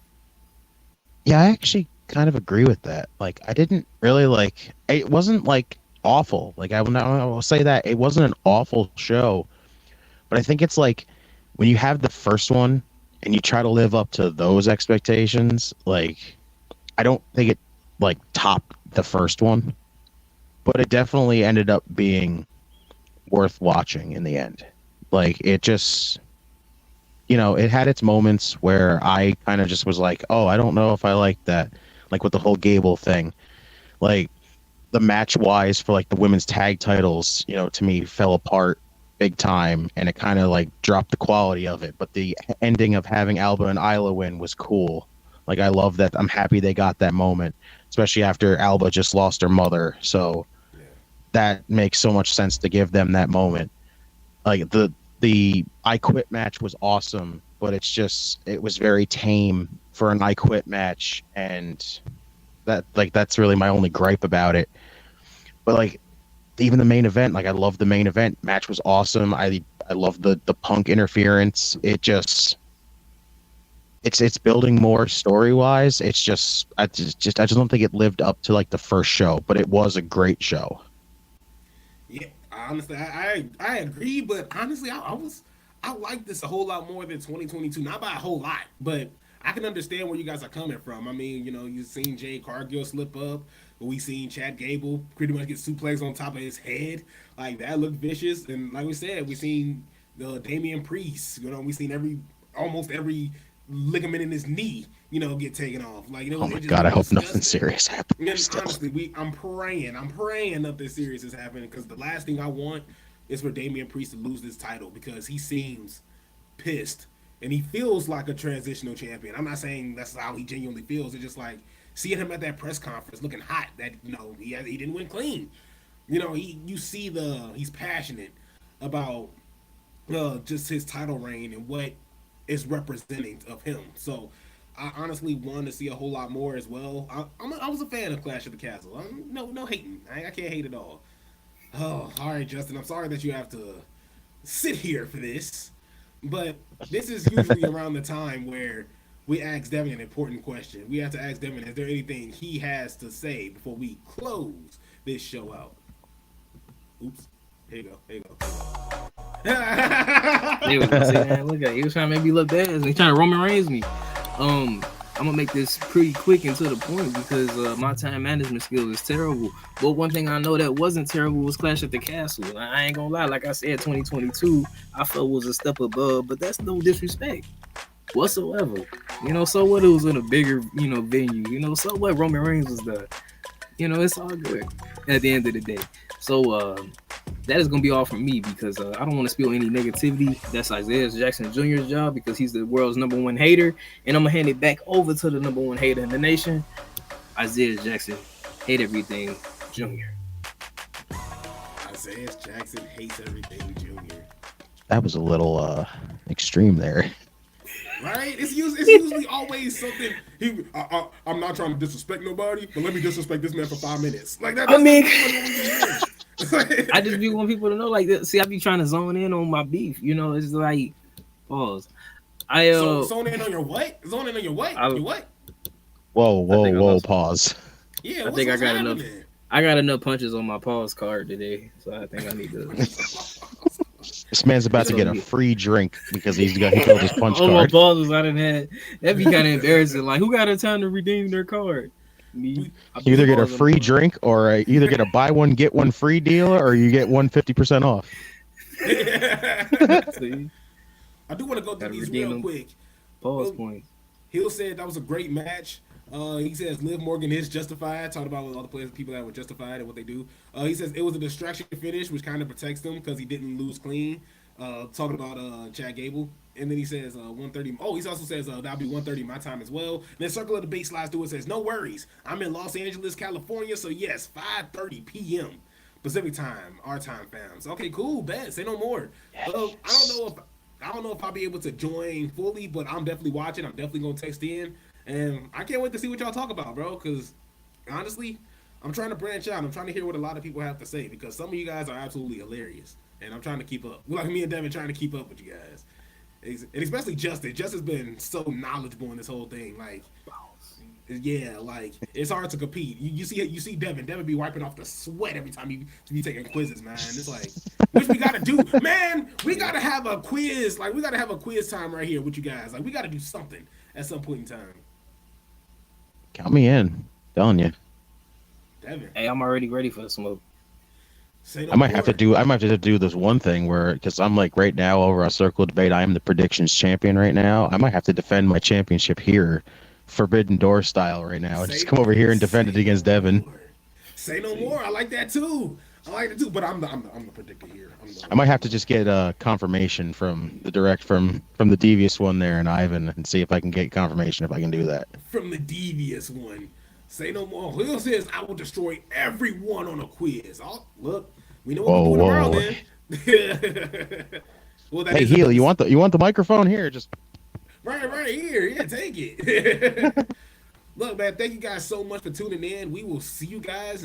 Yeah, I actually kind of agree with that. Like, I didn't really it wasn't like awful. Like, I will say that it wasn't an awful show, but I think it's like when you have the first one and you try to live up to those expectations, like, I don't think it like topped the first one, but it definitely ended up being worth watching in the end. Like, it just, it had its moments where I kind of just was like, oh, I don't know if I like that. Like with the whole Gable thing, like the match wise for like the women's tag titles, to me fell apart big time, and it kind of like dropped the quality of it. But the ending of having Alba and Isla win was cool. Like, I love that. I'm happy they got that moment, especially after Alba just lost her mother. So that makes so much sense to give them that moment. Like the I Quit match was awesome, but it was very tame for an I Quit match, and that's really my only gripe about it. But like even the main event, like I love the main event match was awesome. I love the Punk interference. It's building more story wise. I just don't think it lived up to like the first show, but it was a great show. Yeah, honestly, I agree, but honestly, I like this a whole lot more than 2022. Not by a whole lot, but I can understand where you guys are coming from. I mean, you've seen Jade Cargill slip up, but we seen Chad Gable pretty much get suplex on top of his head. Like, that looked vicious. And like we said, we seen the Damian Priest. We seen almost every ligament in his knee, get taken off. Like, oh my God, I hope nothing serious happens. Honestly, I'm praying nothing serious is happening, because the last thing I want is for Damian Priest to lose this title, because he seems pissed and he feels like a transitional champion. I'm not saying that's how he genuinely feels. It's just like seeing him at that press conference looking hot that he didn't win clean. You see he's passionate about just his title reign and what is representing of him. So I honestly wanted to see a whole lot more as well. I was a fan of Clash of the Castle. No hating. I can't hate at all. Oh, all right, Justin. I'm sorry that you have to sit here for this, but this is usually around the time where we ask Devin an important question. We have to ask Devin, is there anything he has to say before we close this show out? Oops. Here you go. Look at, he was trying to make me look bad. He's trying to Roman Reigns me. I'm gonna make this pretty quick and to the point because my time management skills is terrible. But one thing I know that wasn't terrible was Clash at the Castle. I ain't gonna lie, like I said, 2022, I felt was a step above, but that's no disrespect whatsoever. You know, so what, it was in a bigger, you know, venue. You know, so what, Roman Reigns was there. You know, it's all good at the end of the day. So that is gonna be all from me because I don't want to spill any negativity. That's Isaiah Jackson Jr.'s job because he's the world's #1 hater, and I'm gonna hand it back over to the #1 hater in the nation, Isaiah Jackson. Hate everything, Jr. Isaiah Jackson hates everything, Jr. That was a little extreme there. Right? It's usually always something. I'm not trying to disrespect nobody, but let me disrespect this man for 5 minutes. Like that. I mean, That's I just be want people to know, like, see, I be trying to zone in on my beef. You know, it's like, pause. Zone in on your what? Zone in on your what? Your what? Whoa, pause. Yeah, I think I got enough. happening? I got enough punches on my pause card today, so I think I need to. This man's about to get a free drink because he filled his punch All my card. pauses I done had. That'd be kind of embarrassing. Like, who got a time to redeem their card? Me. You either get a free drink or either get a buy one get one free deal, or you get 150% off. See? I do want to go through Gotta these redeem real them. quick. Pause points. Hill said that was a great match. He says Liv Morgan is justified. Talking about all the players, people that were justified and what they do. He says it was a distraction finish, which kind of protects them because he didn't lose clean. Talking about Chad Gable, and then he says 1:30. Oh, he also says that'll be 1:30 my time as well. And then Circle of Debate slides through and says, "No worries, I'm in Los Angeles, California, so yes, 5:30 p.m. Pacific time, our time, fams." Okay, cool, bet. Say no more. I don't know if I'll be able to join fully, but I'm definitely watching. I'm definitely gonna text in. And I can't wait to see what y'all talk about, bro, because honestly, I'm trying to branch out. I'm trying to hear what a lot of people have to say because some of you guys are absolutely hilarious. And I'm trying to keep up. Like me and Devin trying to keep up with you guys. And especially Justin. Justin's been so knowledgeable in this whole thing. Like, yeah, like, it's hard to compete. You see Devin. Devin be wiping off the sweat every time he be taking quizzes, man. It's like, which we got to do. Man, we got to have a quiz. Like, we got to have a quiz time right here with you guys. Like, we got to do something at some point in time. Count me in. Telling you. Devin. Hey, I'm already ready for the smoke. Say no I might more. have to do this one thing where, because I'm like right now over on Circle of Debate, I am the predictions champion right now. I might have to defend my championship here, Forbidden Door style right now. Just come over here and defend it against Devin. Say no more. I like that too. But I'm the predictor here. I might have to just get confirmation from the devious one there and Ivan and see if I can get confirmation if I can do that. From the devious one. Say no more. Hill says I will destroy everyone on a quiz. Oh, look, we know what we're doing tomorrow then. Well, hey, Heel, you want the microphone here? Just right here. Yeah, take it. Look, man, thank you guys so much for tuning in. We will see you guys